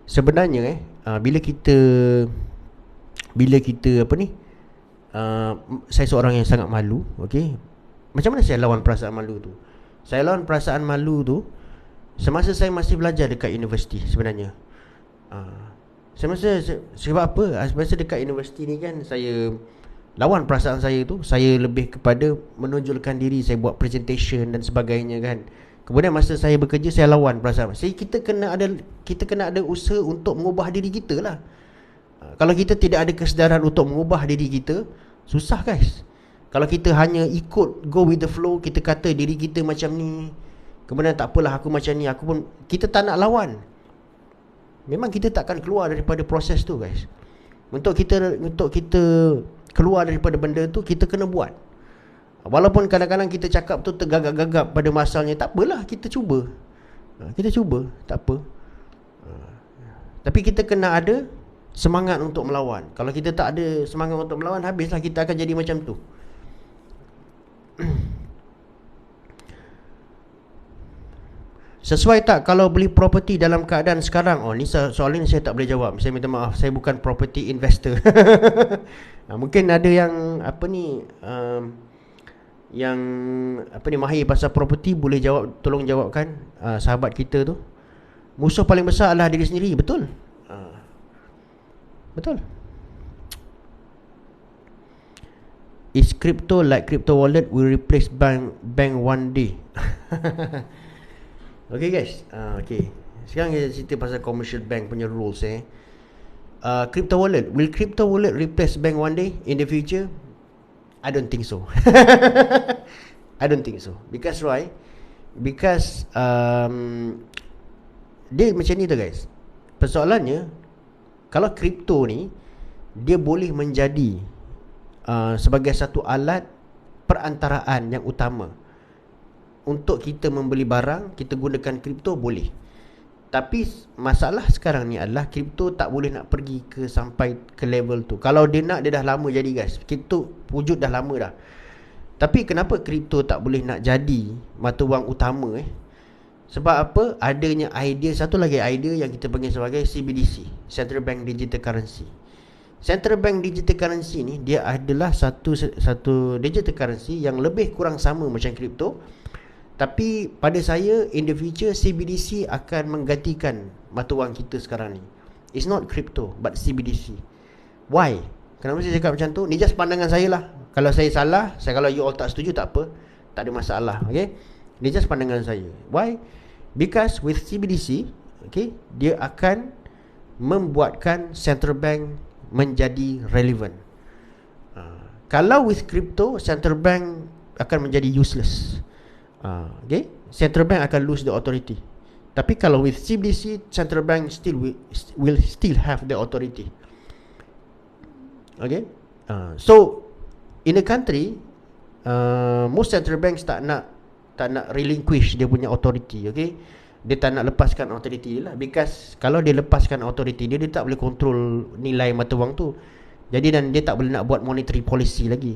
sebenarnya bila kita apa ni, saya seorang yang sangat malu. Okay, macam mana saya lawan perasaan malu tu? Saya lawan perasaan malu tu semasa saya masih belajar dekat universiti sebenarnya. Sebab apa? Semasa dekat universiti ni kan, saya lawan perasaan saya tu. Saya lebih kepada menonjolkan diri, saya buat presentation dan sebagainya kan. Kemudian masa saya bekerja, saya lawan perasaan. Kita kena ada usaha untuk mengubah diri kita lah. Kalau kita tidak ada kesedaran untuk mengubah diri kita, susah guys. Kalau kita hanya ikut, go with the flow, kita kata diri kita macam ni, kemudian tak apalah aku macam ni, kita tak nak lawan. Memang kita takkan keluar daripada proses tu guys. Untuk kita keluar daripada benda tu, kita kena buat. Walaupun kadang-kadang kita cakap tu tergagap-gagap pada masalahnya, tak apalah, kita cuba. Tak apa. Tapi kita kena ada semangat untuk melawan. Kalau kita tak ada semangat untuk melawan, habislah, kita akan jadi macam tu. Sesuai tak kalau beli property dalam keadaan sekarang? Ni soalan ni saya tak boleh jawab. Saya minta maaf, saya bukan property investor. Mungkin ada yang mahir pasal property, boleh jawab, tolong jawabkan. Sahabat kita tu, musuh paling besar adalah diri sendiri. Betul. Betul. Is crypto like crypto wallet will replace bank one day? Okay guys, okay, sekarang kita cerita pasal commercial bank punya rules. Crypto wallet, will crypto wallet replace bank one day in the future? I don't think so. I don't think so. Because why? Because dia macam ni tu guys. Persoalannya, kalau kripto ni, dia boleh menjadi sebagai satu alat perantaraan yang utama. Untuk kita membeli barang, kita gunakan kripto boleh. Tapi masalah sekarang ni adalah kripto tak boleh nak pergi sampai ke level tu. Kalau dia nak, dia dah lama jadi guys. Kripto wujud dah lama dah. Tapi kenapa kripto tak boleh nak jadi mata wang utama? Sebab apa? Adanya idea, satu lagi idea yang kita panggil sebagai CBDC, Central Bank Digital Currency. Central Bank Digital Currency ni, dia adalah satu digital currency yang lebih kurang sama macam kripto. Tapi pada saya, in the future, CBDC akan menggantikan mata wang kita sekarang ni. It's not crypto, but CBDC. Why? Kenapa saya cakap macam tu? Ni just pandangan saya lah. Kalau saya salah, kalau you all tak setuju, tak apa, tak ada masalah. Okay? Ini just pandangan saya. Why? Because with CBDC, okay, dia akan membuatkan central bank menjadi relevant. Kalau with crypto, central bank akan menjadi useless. Okay, central bank akan lose the authority. Tapi kalau with CBDC, central bank will still have the authority. Okay, so in a country, most central banks tak nak relinquish dia punya authority. Okay, dia tak nak lepaskan authority dia lah. Because kalau dia lepaskan authority dia, dia tak boleh control nilai mata wang tu. Jadi dan dia tak boleh nak buat monetary policy lagi.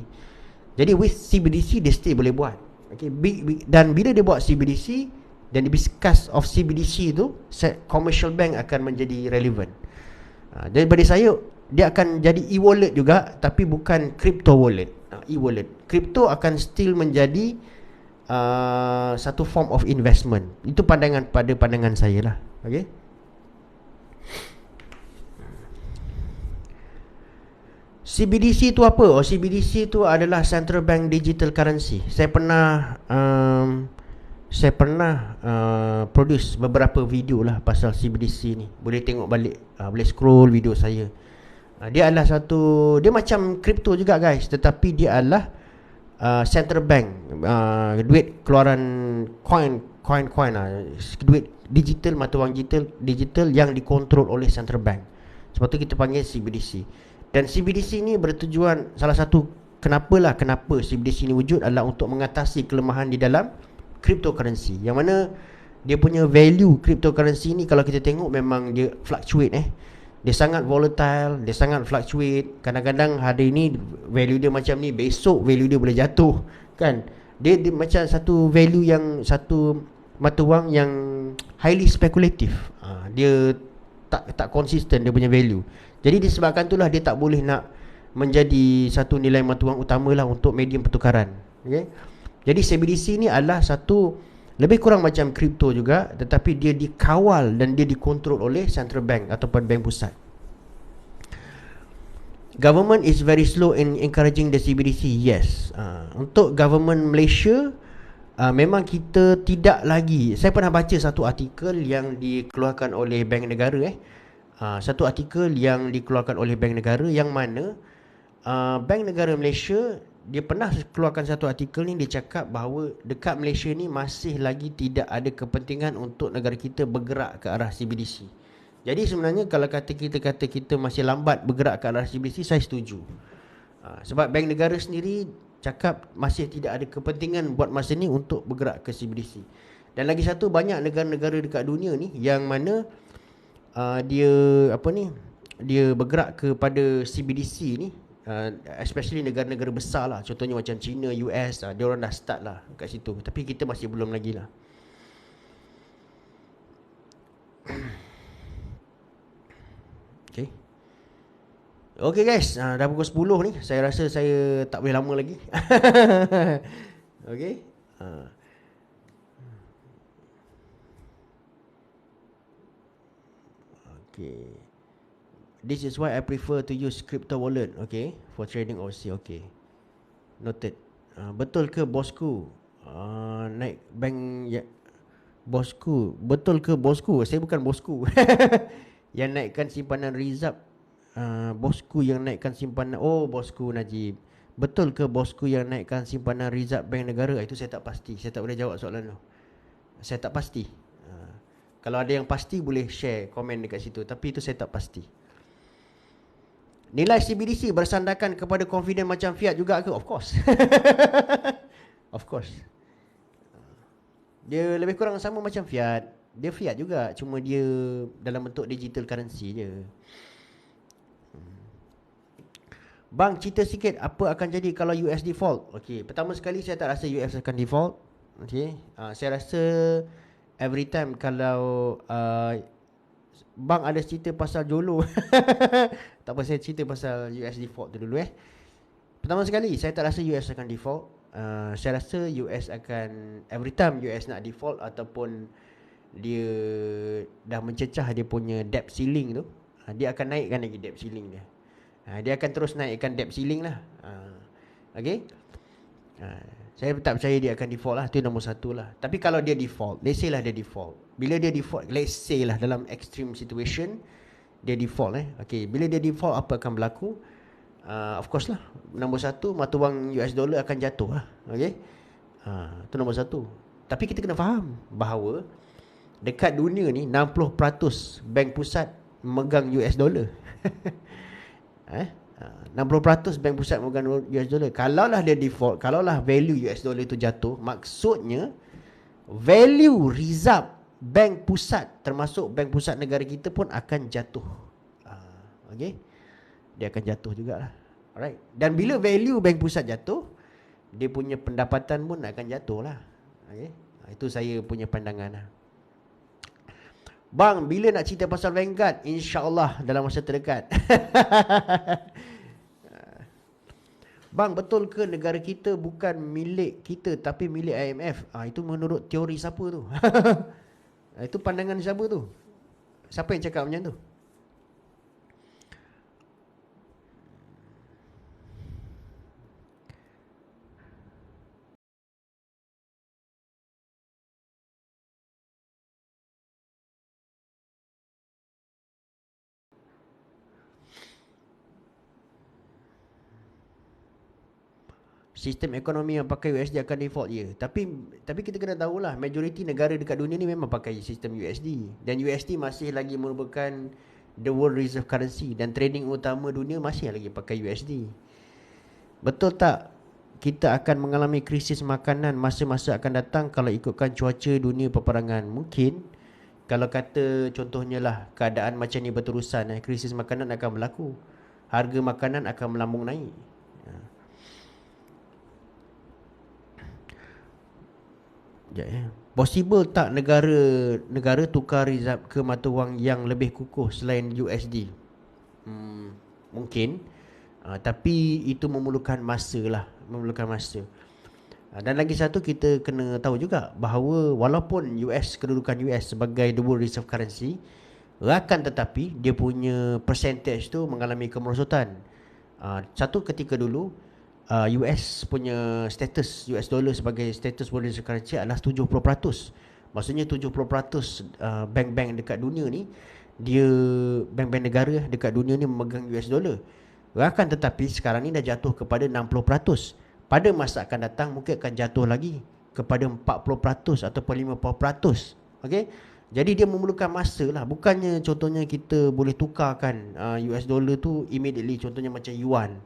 Jadi with CBDC dia still boleh buat. Okay, dan bila dia buat CBDC dan discuss of CBDC tu, commercial bank akan menjadi relevant. Jadi bagi saya dia akan jadi e-wallet juga, tapi bukan crypto wallet. E-wallet, crypto akan still menjadi satu form of investment. Itu pandangan saya lah. Okay. CBDC tu apa? CBDC tu adalah Central Bank Digital Currency. Saya pernah produce beberapa video lah pasal CBDC ni. Boleh tengok balik, boleh scroll video saya. Dia adalah dia macam crypto juga guys, tetapi dia adalah central bank, duit keluaran coin duit digital, mata wang digital yang dikontrol oleh central bank. Sebab tu kita panggil CBDC. Dan CBDC ni bertujuan, salah satu kenapa CBDC ni wujud adalah untuk mengatasi kelemahan di dalam cryptocurrency, yang mana dia punya value cryptocurrency ni kalau kita tengok memang dia fluctuate. Dia sangat volatile, dia sangat fluctuate. Kadang-kadang hari ni value dia macam ni, besok value dia boleh jatuh, kan? Dia macam satu value yang, satu mata wang yang highly speculative. Dia tak konsisten dia punya value. Jadi disebabkan itulah dia tak boleh nak menjadi satu nilai mata wang utamalah untuk medium pertukaran. Okay? Jadi CBDC ni adalah satu lebih kurang macam kripto juga, tetapi dia dikawal dan dia dikontrol oleh central bank ataupun bank pusat. Government is very slow in encouraging the CBDC. Yes. Untuk government Malaysia, memang kita tidak lagi. Saya pernah baca satu artikel yang dikeluarkan oleh Bank Negara. Satu artikel yang dikeluarkan oleh Bank Negara, yang mana Bank Negara Malaysia, dia pernah keluarkan satu artikel ni. Dia cakap bahawa dekat Malaysia ni masih lagi tidak ada kepentingan untuk negara kita bergerak ke arah CBDC. Jadi sebenarnya kalau kita masih lambat bergerak ke arah CBDC, saya setuju. Sebab Bank Negara sendiri cakap masih tidak ada kepentingan buat masa ni untuk bergerak ke CBDC. Dan lagi satu, banyak negara-negara dekat dunia ni yang mana dia bergerak kepada CBDC ni, especially negara-negara besar lah. Contohnya macam China, US, dia orang dah start lah kat situ. Tapi kita masih belum lagi lah. Okay guys, dah pukul 10 ni. Saya rasa saya tak boleh lama lagi. Okay. Okay. This is why I prefer to use crypto wallet, okay, for trading overseas. Okay, noted. Betul ke bosku naik bank ya? Bosku, betul ke bosku? Saya bukan bosku. Yang naikkan simpanan Rizab. Bosku yang naikkan simpanan. Oh, bosku Najib. Betul ke bosku yang naikkan simpanan Rizab Bank Negara? Itu saya tak pasti. Saya tak boleh jawab soalan tu. Saya tak pasti. Kalau ada yang pasti boleh share komen dekat situ. Tapi itu saya tak pasti. Nilai CBDC bersandarkan kepada confident macam fiat juga ke? Of course. Of course. Dia lebih kurang sama macam fiat. Dia fiat juga, cuma dia dalam bentuk digital currency je. Bang, cerita sikit apa akan jadi kalau US default? Okey, pertama sekali saya tak rasa US akan default. Okey, saya rasa every time kalau bang ada cerita pasal Jolo. Tak apa, saya cerita pasal US default tu dulu. Pertama sekali, saya tak rasa US akan default. Saya rasa US akan, every time US nak default ataupun dia dah mencecah dia punya debt ceiling tu, dia akan naikkan lagi debt ceiling dia. Dia akan terus naikkan debt ceiling lah. Okay. Saya tak percaya dia akan default lah. Itu nombor satu lah. Tapi kalau dia default, let's say lah dia default. Bila dia default, let's say lah dalam extreme situation, dia default okay, bila dia default apa akan berlaku? Of course lah, nombor satu, mata wang US dollar akan jatuh lah. Okay, itu nombor satu. Tapi kita kena faham bahawa dekat dunia ni 60% bank pusat memegang US dollar. 60% bank pusat memegang US dollar. Kalaulah dia default, kalaulah value US dollar itu jatuh, maksudnya value reserve bank pusat, termasuk bank pusat negara kita pun akan jatuh. Okay, dia akan jatuh jugalah. Alright. Dan bila value bank pusat jatuh, dia punya pendapatan pun akan jatuh lah. Okay, itu saya punya pandangan lah. Bang, bila nak cerita pasal Vanguard? InsyaAllah dalam masa terdekat. Bang, betul ke negara kita bukan milik kita tapi milik IMF? Itu menurut teori siapa tu? Itu pandangan siapa tu? Siapa yang cakap macam tu? Sistem ekonomi yang pakai USD akan default je. Tapi kita kena tahulah, majoriti negara dekat dunia ni memang pakai sistem USD. Dan USD masih lagi merupakan the world reserve currency. Dan trading utama dunia masih lagi pakai USD. Betul tak kita akan mengalami krisis makanan masa-masa akan datang kalau ikutkan cuaca dunia peperangan? Mungkin. Kalau kata contohnya lah keadaan macam ni berterusan, krisis makanan akan berlaku. Harga makanan akan melambung naik. Possible tak negara tukar reserve ke mata wang yang lebih kukuh selain USD? Mungkin. Tapi itu memerlukan masa lah. Dan lagi satu, kita kena tahu juga bahawa walaupun kedudukan US sebagai the world reserve currency, akan tetapi dia punya percentage tu mengalami kemerosotan. Satu ketika dulu US punya status, US dollar sebagai status world reserve currency adalah 70%. Maksudnya 70% bank-bank dekat dunia ni, dia bank-bank negara dekat dunia ni memegang US dollar. Akan tetapi sekarang ni dah jatuh kepada 60%. Pada masa akan datang mungkin akan jatuh lagi kepada 40% ataupun 50%. Okay? Jadi dia memerlukan masa lah. Bukannya contohnya kita boleh tukarkan US dollar tu immediately. Contohnya macam yuan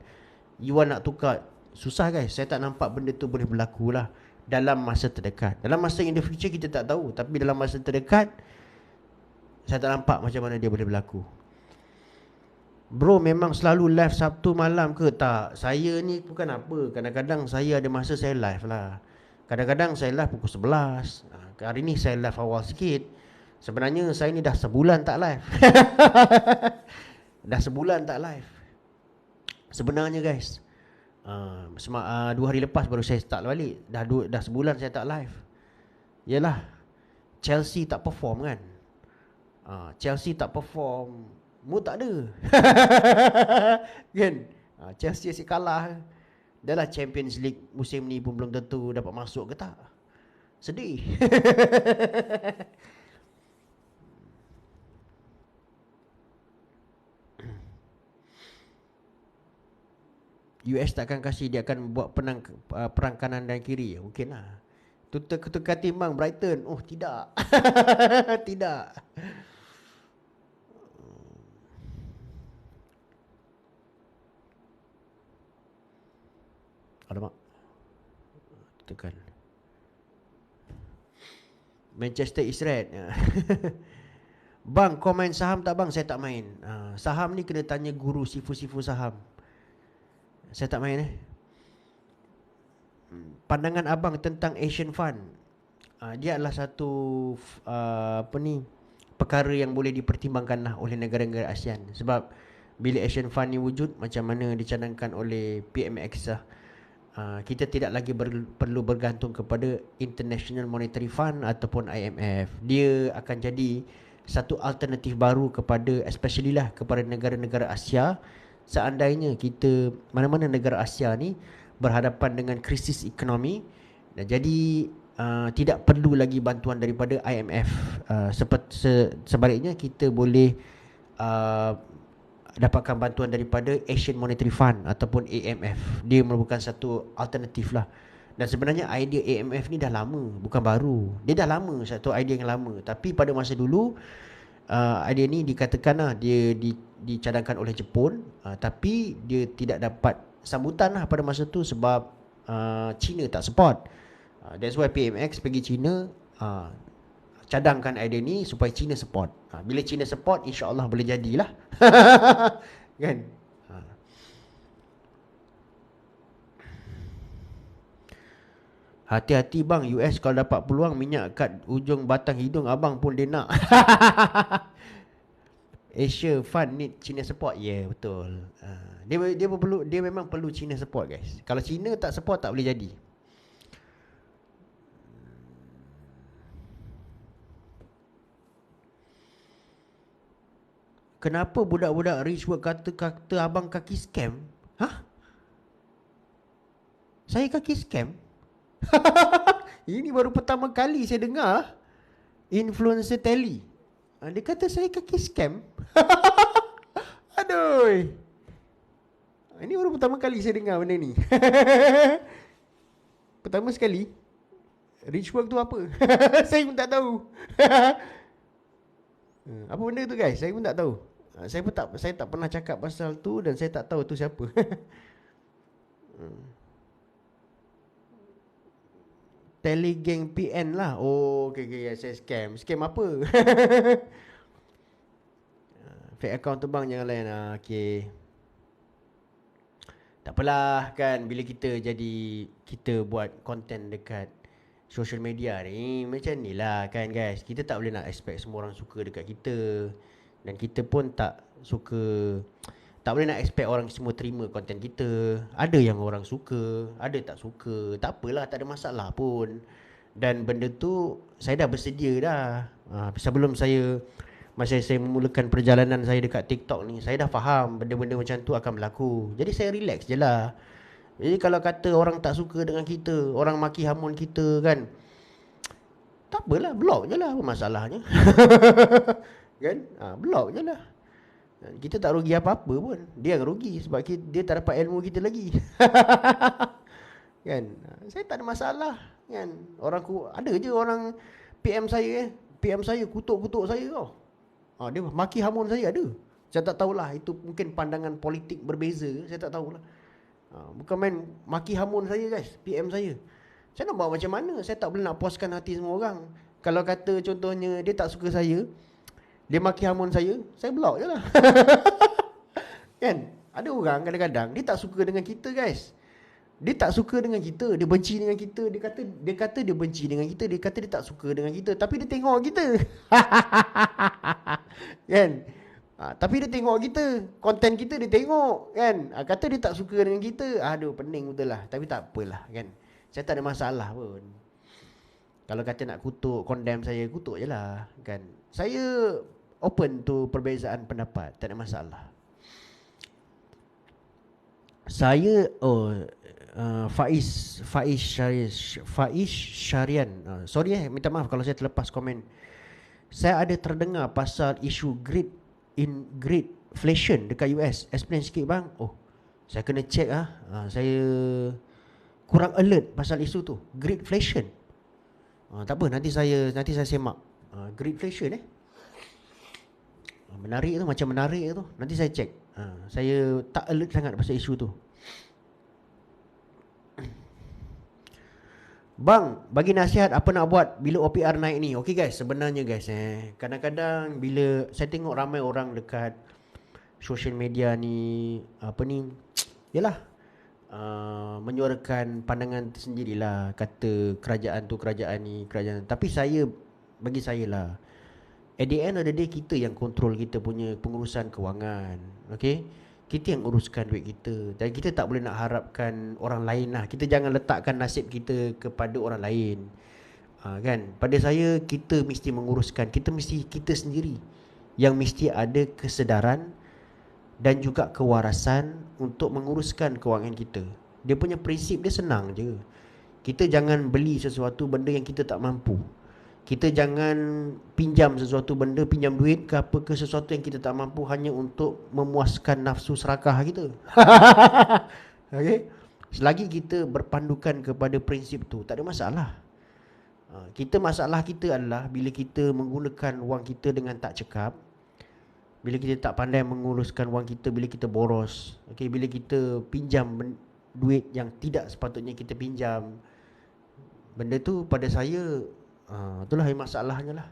nak tukar, susah guys. Saya tak nampak benda tu boleh berlaku lah dalam masa terdekat. Dalam masa in the future kita tak tahu, tapi dalam masa terdekat saya tak nampak macam mana dia boleh berlaku. Bro, memang selalu live Sabtu malam ke? Tak, saya ni bukan apa, kadang-kadang saya ada masa saya live lah. Kadang-kadang saya live pukul 11. Hari ni saya live awal sikit. Sebenarnya saya ni dah sebulan tak live. Dah sebulan tak live sebenarnya guys. 2 hari lepas baru saya start balik. Dah sebulan saya tak live. Yalah, Chelsea tak perform kan. Chelsea tak perform, mood tak ada. Kan? Chelsea asyik kalah. Dah lah Champions League musim ni pun belum tentu dapat masuk ke tak. Sedih. US takkan kasih, dia akan buat perang kanan dan kiri. Mungkin lah. Tukar timbang Brighton. Oh tidak. Tidak. Alamak. Tekan. Manchester is red. Bang, kau main saham tak bang? Saya tak main. Saham ni kena tanya guru sifu-sifu saham. Saya tak main Pandangan abang tentang Asian Fund. Dia adalah satu perkara yang boleh dipertimbangkan lah oleh negara-negara ASEAN. Sebab bila Asian Fund ni wujud, macam mana dicanangkan oleh PMX lah, kita tidak lagi perlu bergantung kepada International Monetary Fund ataupun IMF. Dia akan jadi satu alternatif baru kepada, especially lah kepada negara-negara Asia. Seandainya kita, mana-mana negara Asia ni berhadapan dengan krisis ekonomi, Dan jadi tidak perlu lagi bantuan daripada IMF. Sebaliknya kita boleh dapatkan bantuan daripada Asian Monetary Fund ataupun AMF. Dia merupakan satu alternatif lah. Dan sebenarnya idea AMF ni dah lama, bukan baru. Dia dah lama, satu idea yang lama. Tapi pada masa dulu idea ni dikatakan lah dia dicadangkan oleh Jepun, tapi dia tidak dapat sambutan lah pada masa tu sebab China tak support. That's why PMX pergi China, cadangkan idea ni supaya China support. Bila China support, insya-Allah boleh jadilah. Kan? Hati-hati bang, US kalau dapat peluang minyak kat ujung batang hidung abang pun dia nak. Asia Fund need China support. Yeah, betul. Dia memang perlu China support guys. Kalau China tak support tak boleh jadi. Kenapa budak-budak rich work kata abang kaki scam? Hah? Saya kaki scam? Ini baru pertama kali saya dengar influencer tele. Dia kata saya kaki scam. Aduh. Ini baru pertama kali saya dengar benda ni. Pertama sekali. Rich work tu apa? Saya pun tak tahu. Apa benda tu guys? Saya pun tak tahu. Saya tak pernah cakap pasal tu dan saya tak tahu tu siapa. Telegang PN lah. Oh, okay, saya scam. Scam apa? Fake account tu bang, jangan layan lah. Okay. Tak apalah kan, bila kita buat konten dekat social media ni macam ni lah kan guys. Kita tak boleh nak expect semua orang suka dekat kita. Dan kita pun tak boleh nak expect orang semua terima konten kita. Ada yang orang suka, ada tak suka. Tak apalah, tak ada masalah pun. Dan benda tu saya dah bersedia dah. Masa saya memulakan perjalanan saya dekat TikTok ni, saya dah faham benda-benda macam tu akan berlaku. Jadi saya relax je lah. Jadi kalau kata orang tak suka dengan kita, orang maki hamun kita kan, tak apalah, block je lah. Apa masalahnya? Kan? Block je lah. Kita tak rugi apa-apa pun. Dia yang rugi sebab dia tak dapat ilmu kita lagi. Kan? Saya tak ada masalah kan. Ada je orang PM saya kutuk-kutuk saya tau. Dia maki hamun saya ada. Saya tak tahulah, itu mungkin pandangan politik berbeza, saya tak tahulah. Bukan main maki hamun saya guys, PM saya. Saya nak buat macam mana? Saya tak boleh nak puaskan hati semua orang. Kalau kata contohnya dia tak suka saya, dia maki hamun saya block je lah. Kan? Ada orang kadang-kadang dia tak suka dengan kita guys. Dia tak suka dengan kita, dia benci dengan kita. Dia kata dia benci dengan kita, dia kata dia tak suka dengan kita, tapi dia tengok kita. Kan? Tapi dia tengok kita, konten kita dia tengok kan. Kata dia tak suka dengan kita, aduh pening betul lah. Tapi tak apalah kan. Saya tak ada masalah pun. Kalau kata nak kutuk, condemn saya, kutuk je lah kan. Saya open to perbezaan pendapat, tak ada masalah. Saya Faiz Syarian. Sorry minta maaf kalau saya terlepas komen. Saya ada terdengar pasal isu greedflation dekat US. Explain sikit bang. Oh, saya kena check saya kurang alert pasal isu tu. Greedflation. Tak apa, nanti saya semak. Greedflation menarik tu, macam menarik tu. Nanti saya check. Saya tak alert sangat pasal isu tu. Bang, bagi nasihat apa nak buat bila OPR naik ni. Okay guys, sebenarnya guys kadang-kadang bila saya tengok ramai orang dekat social media ni, yalah, menyuarakan pandangan tersendirilah. Kata kerajaan tu kerajaan ni, kerajaan. Tapi bagi saya lah, at the end of the day, kita yang kontrol kita punya pengurusan kewangan. Okay, kita yang uruskan duit kita. Dan kita tak boleh nak harapkan orang lain lah. Kita jangan letakkan nasib kita kepada orang lain. Kan? Pada saya, kita mesti menguruskan. Kita sendiri yang mesti ada kesedaran dan juga kewarasan untuk menguruskan kewangan kita. Dia punya prinsip dia senang je. Kita jangan beli sesuatu benda yang kita tak mampu. Kita jangan pinjam sesuatu benda, pinjam duit ke apa ke sesuatu yang kita tak mampu hanya untuk memuaskan nafsu serakah kita. Okey. Selagi kita berpandukan kepada prinsip tu, tak ada masalah. Masalah kita adalah bila kita menggunakan wang kita dengan tak cekap, bila kita tak pandai menguruskan wang kita, bila kita boros, okey, bila kita pinjam duit yang tidak sepatutnya kita pinjam. Benda tu pada saya itulah yang masalahnya lah.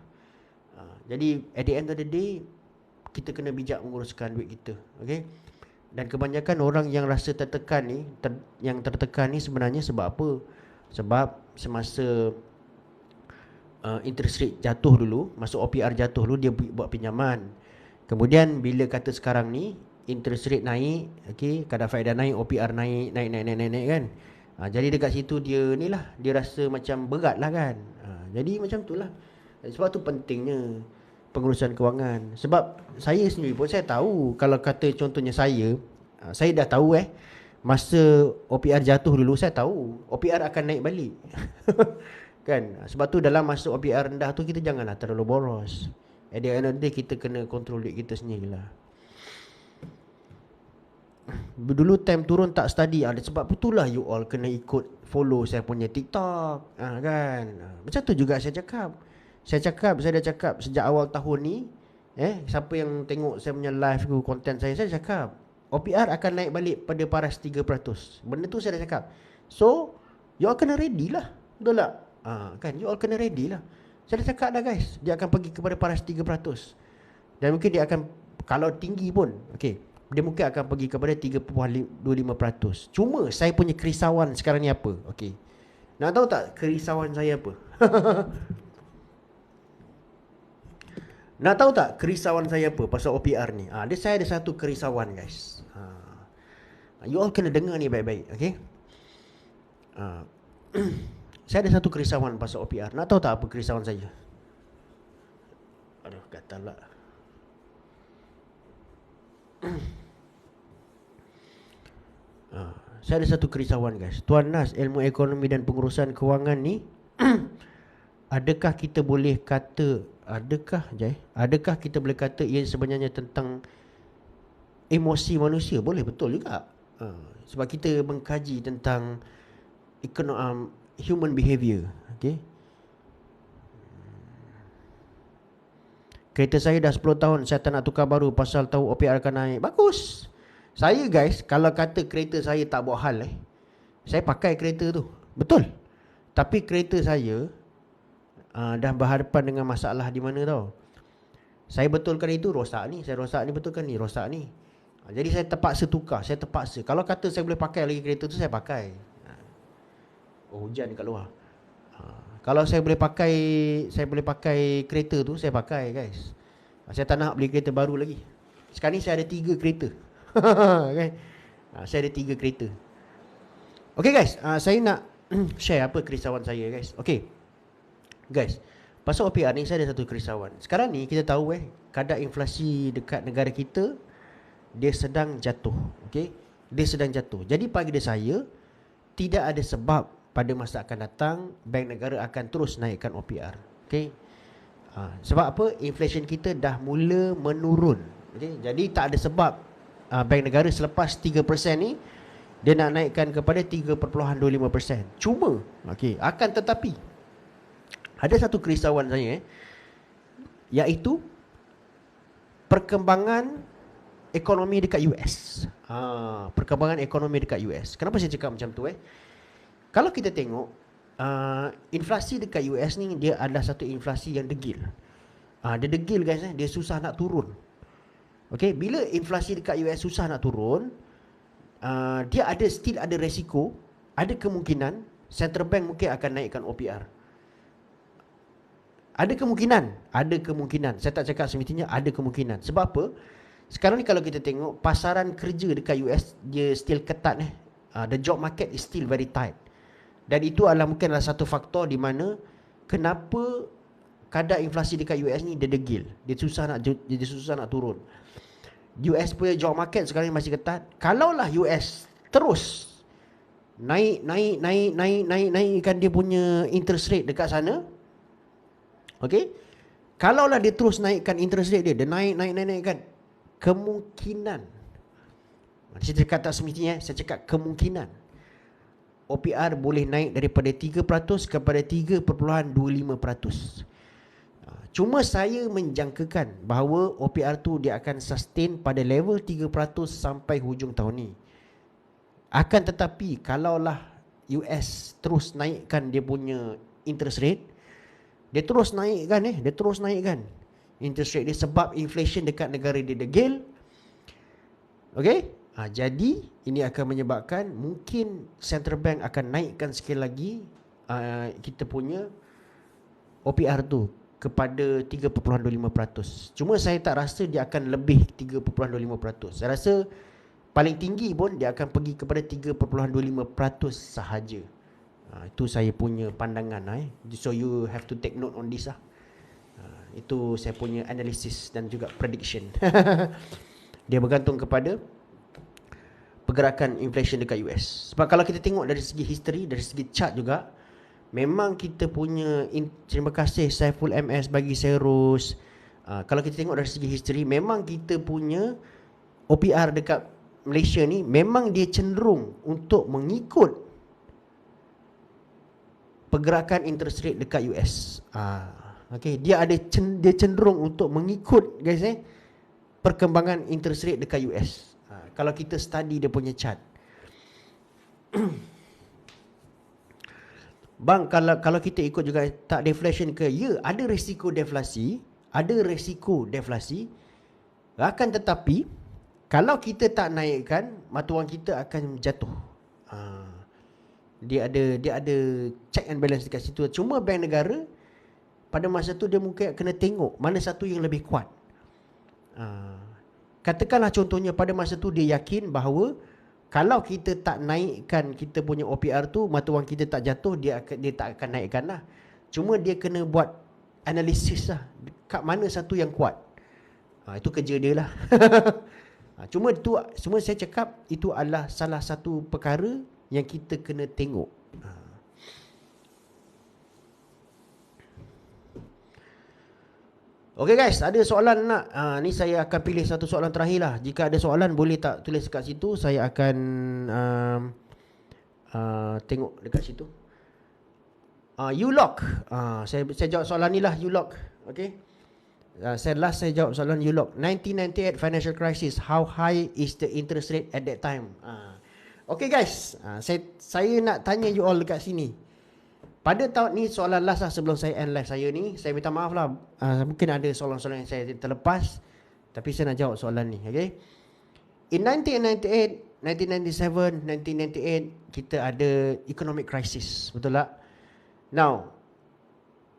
Jadi at the end of the day, kita kena bijak menguruskan duit kita. Okay. Dan kebanyakan orang yang rasa tertekan ni, yang tertekan ni sebenarnya sebab apa? Sebab semasa interest rate jatuh dulu, masuk OPR jatuh dulu, dia buat pinjaman. Kemudian bila kata sekarang ni interest rate naik, okay, kadar faedah naik, OPR naik kan. Jadi dekat situ dia ni lah, dia rasa macam berat lah kan. Jadi macam tu lah. Sebab tu pentingnya pengurusan kewangan. Sebab saya sendiri pun saya tahu, kalau kata contohnya saya dah tahu masa OPR jatuh dulu, saya tahu OPR akan naik balik. Kan. Sebab tu dalam masa OPR rendah tu kita janganlah terlalu boros. At the end of the day, kita kena control duit kita sendirilah. Dulu time turun tak study, sebab itulah you all kena ikut follow saya punya TikTok, kan. Macam tu juga saya dah cakap sejak awal tahun ni, siapa yang tengok saya punya live ke konten saya cakap OPR akan naik balik pada paras 3%. Benda tu saya dah cakap. So you all kena ready lah. Betul tak? Kan, you all kena ready lah. Saya dah cakap dah guys, dia akan pergi kepada paras 3%. Dan mungkin dia akan, kalau tinggi pun, okay, dia mungkin akan pergi kepada 3.25%. Cuma saya punya kerisauan sekarang ni apa? Okay, nak tahu tak kerisauan saya apa? Nak tahu tak kerisauan saya apa pasal OPR ni? Saya ada satu kerisauan guys. You all kena dengar ni baik-baik, okay? Saya ada satu kerisauan pasal OPR. Nak tahu tak apa kerisauan saya? Aduh, gatal lah. Saya ada satu kerisauan guys. Tuan Nas, ilmu ekonomi dan pengurusan kewangan ni adakah kita boleh kata ia sebenarnya tentang emosi manusia? Boleh, betul juga. Sebab kita mengkaji tentang human behavior. Okay. Kereta saya dah 10 tahun, saya tak nak tukar baru pasal tahu OPR akan naik. Bagus. Saya guys, kalau kata kereta saya tak buat hal, saya pakai kereta tu. Betul. Tapi kereta saya dah berhadapan dengan masalah di mana tau. Saya betulkan itu, rosak ni. Saya rosak ni, betulkan ni, rosak ni. Jadi saya terpaksa tukar. Kalau kata saya boleh pakai lagi kereta tu, saya pakai. Hujan kat luar. Kalau saya boleh pakai kereta tu, saya pakai guys. Saya tak nak beli kereta baru lagi. Sekarang ni saya ada 3 kereta. Okay? Saya ada 3 kereta. Okay guys, saya nak share apa kerisauan saya guys. Okay guys, pasal OPR ni saya ada satu kerisauan. Sekarang ni kita tahu kadar inflasi dekat negara kita, dia sedang jatuh. Okay, dia sedang jatuh. Jadi pada saya, tidak ada sebab pada masa akan datang bank negara akan terus naikkan OPR. Okay. Sebab apa? Inflation kita dah mula menurun. Okay. Jadi tak ada sebab bank negara selepas 3% ni dia nak naikkan kepada 3.25%. Cuma akan tetapi ada satu kerisauan saya, iaitu perkembangan ekonomi dekat US. Perkembangan ekonomi dekat US. Kenapa saya cakap macam tu? Kalau kita tengok inflasi dekat US ni, dia adalah satu inflasi yang degil. Dia degil guys, dia susah nak turun. Okay, bila inflasi dekat US susah nak turun, dia still ada resiko, ada kemungkinan central bank mungkin akan naikkan OPR. Ada kemungkinan. Saya tak cakap semestinya, ada kemungkinan. Sebab apa? Sekarang ni kalau kita tengok pasaran kerja dekat US, dia still ketat. The job market is still very tight. Dan itu mungkin adalah satu faktor di mana kenapa kadar inflasi dekat US ni dia degil. Dia susah nak turun. US punya job market sekarang ni masih ketat. Kalaulah US terus naikkan dia punya interest rate dekat sana. Okey. Kalaulah dia terus naikkan interest rate dia naikkan, kemungkinan, saya cakap tak semestinya, saya cakap kemungkinan OPR boleh naik daripada 3% kepada 3.25%. Cuma saya menjangkakan bahawa OPR tu dia akan sustain pada level 3% sampai hujung tahun ni. Akan tetapi kalaulah US terus naikkan dia punya interest rate, dia terus naikkan interest rate dia sebab inflation dekat negara dia degil. Okey? Jadi ini akan menyebabkan mungkin central bank akan naikkan sekali lagi kita punya OPR tu kepada 3.25%. Cuma saya tak rasa dia akan lebih 3.25%. Saya rasa paling tinggi pun dia akan pergi kepada 3.25% sahaja. Itu saya punya pandangan. So you have to take note on this lah. Itu saya punya analisis dan juga prediction. Dia bergantung kepada pergerakan inflation dekat US. Sebab kalau kita tengok dari segi history, dari segi chart juga, memang kita punya terima kasih Saiful MS bagi Serus. Kalau kita tengok dari segi history, memang kita punya OPR dekat Malaysia ni memang dia cenderung untuk mengikut pergerakan interest rate dekat US. Okay, dia cenderung untuk mengikut guys perkembangan interest rate dekat US. Kalau kita study dia punya chart. Bang, kalau kita ikut juga tak deflation ke? Ya, ada risiko deflasi, akan tetapi kalau kita tak naikkan, mata wang kita akan jatuh. Dia ada check and balance dekat situ. Cuma bank negara pada masa tu dia mungkin kena tengok mana satu yang lebih kuat. Katakanlah contohnya pada masa tu dia yakin bahawa kalau kita tak naikkan kita punya OPR tu, mata wang kita tak jatuh, dia tak akan naikkan lah. Cuma dia kena buat analisis lah, kat mana satu yang kuat. Itu kerja dia lah. Cuma saya cakap itu adalah salah satu perkara yang kita kena tengok. Okey guys, ada soalan nak? Ni saya akan pilih satu soalan terakhir lah. Jika ada soalan boleh tak tulis kat situ. Saya akan tengok dekat situ. ULOC. Saya jawab soalan ni lah, ULOC. Okey. Saya jawab soalan ULOC. 1998 financial crisis. How high is the interest rate at that time? Okey guys, saya nak tanya you all dekat sini. Pada tahun ni soalan last lah sebelum saya end live saya ni. Saya minta maaf lah, mungkin ada soalan-soalan yang saya terlepas, tapi saya nak jawab soalan ni. Okay. In 1998, 1997, 1998 kita ada economic crisis, betul tak? Now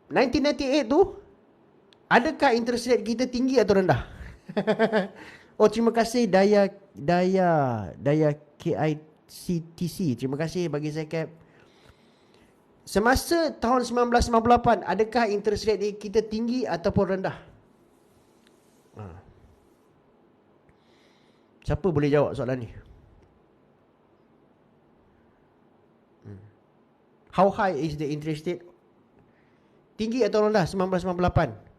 1998 tu, adakah interest rate kita tinggi atau rendah? Oh, terima kasih Daya KICTC. Terima kasih bagi saya cap. Semasa tahun 1998, adakah interest rate kita tinggi ataupun rendah? Siapa boleh jawab soalan ni? How high is the interest rate? Tinggi atau rendah 1998?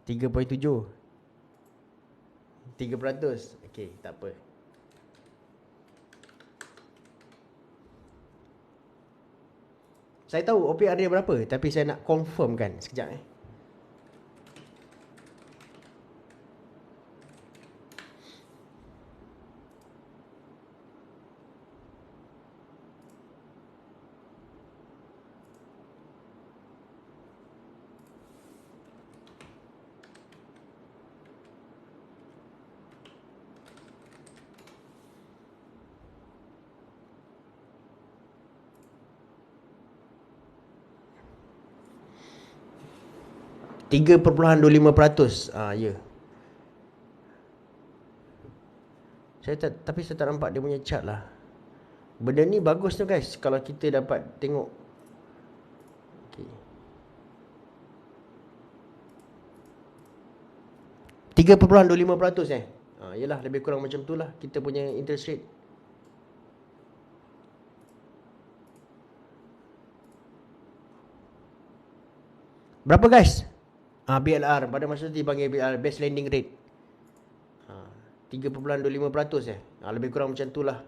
$3.7. 3%. Okey, tak apa. Saya tahu OPR dia berapa, tapi saya nak confirmkan sekejap. 3.25%. Ya. Tapi saya tak nampak dia punya chart lah. Benda ni bagus tu guys, kalau kita dapat tengok. Okay. 3.25% yelah, lebih kurang macam tu lah kita punya interest rate. Berapa guys? BLR, pada masa tu dipanggil BLR, best lending rate. 3.25% lebih kurang macam tu lah.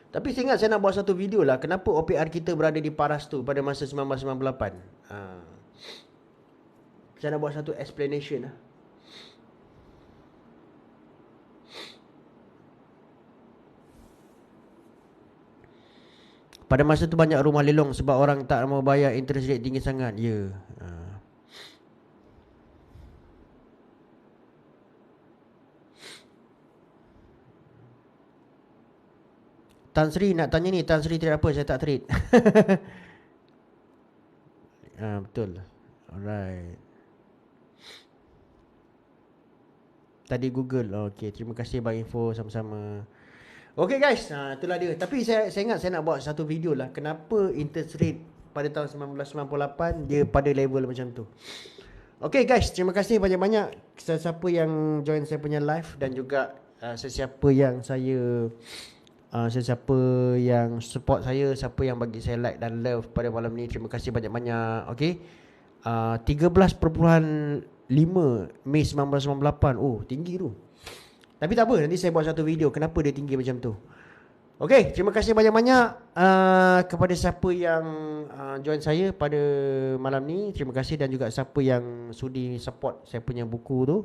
Tapi saya ingat saya nak buat satu video lah, kenapa OPR kita berada di paras tu pada masa 1998. Saya nak buat satu explanation lah. Pada masa tu banyak rumah lelong sebab orang tak mau bayar interest rate tinggi sangat. Ya. Tan Sri nak tanya ni, Tan Sri trade apa? Saya tak trade. Betul. Alright. Tadi Google. Okay, terima kasih bang info sama-sama. Okay guys, itulah dia. Tapi saya ingat saya nak buat satu video lah, kenapa interest rate pada tahun 1998 dia pada level macam tu. Okay guys, terima kasih banyak-banyak sesiapa yang join saya punya live, dan juga sesiapa yang support saya, siapa yang bagi saya like dan love pada malam ni. Terima kasih banyak-banyak. Okay, 13.5 Mei 1998. Oh, tinggi tu. Tapi tak apa, nanti saya buat satu video kenapa dia tinggi macam tu. Okay, terima kasih banyak-banyak kepada siapa yang join saya pada malam ni. Terima kasih, dan juga siapa yang sudi support saya punya buku tu.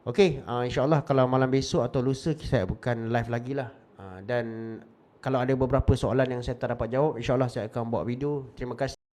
Okay, insyaAllah kalau malam besok atau lusa saya bukan live lagi lah. Dan kalau ada beberapa soalan yang saya tak dapat jawab, insyaAllah saya akan buat video. Terima kasih.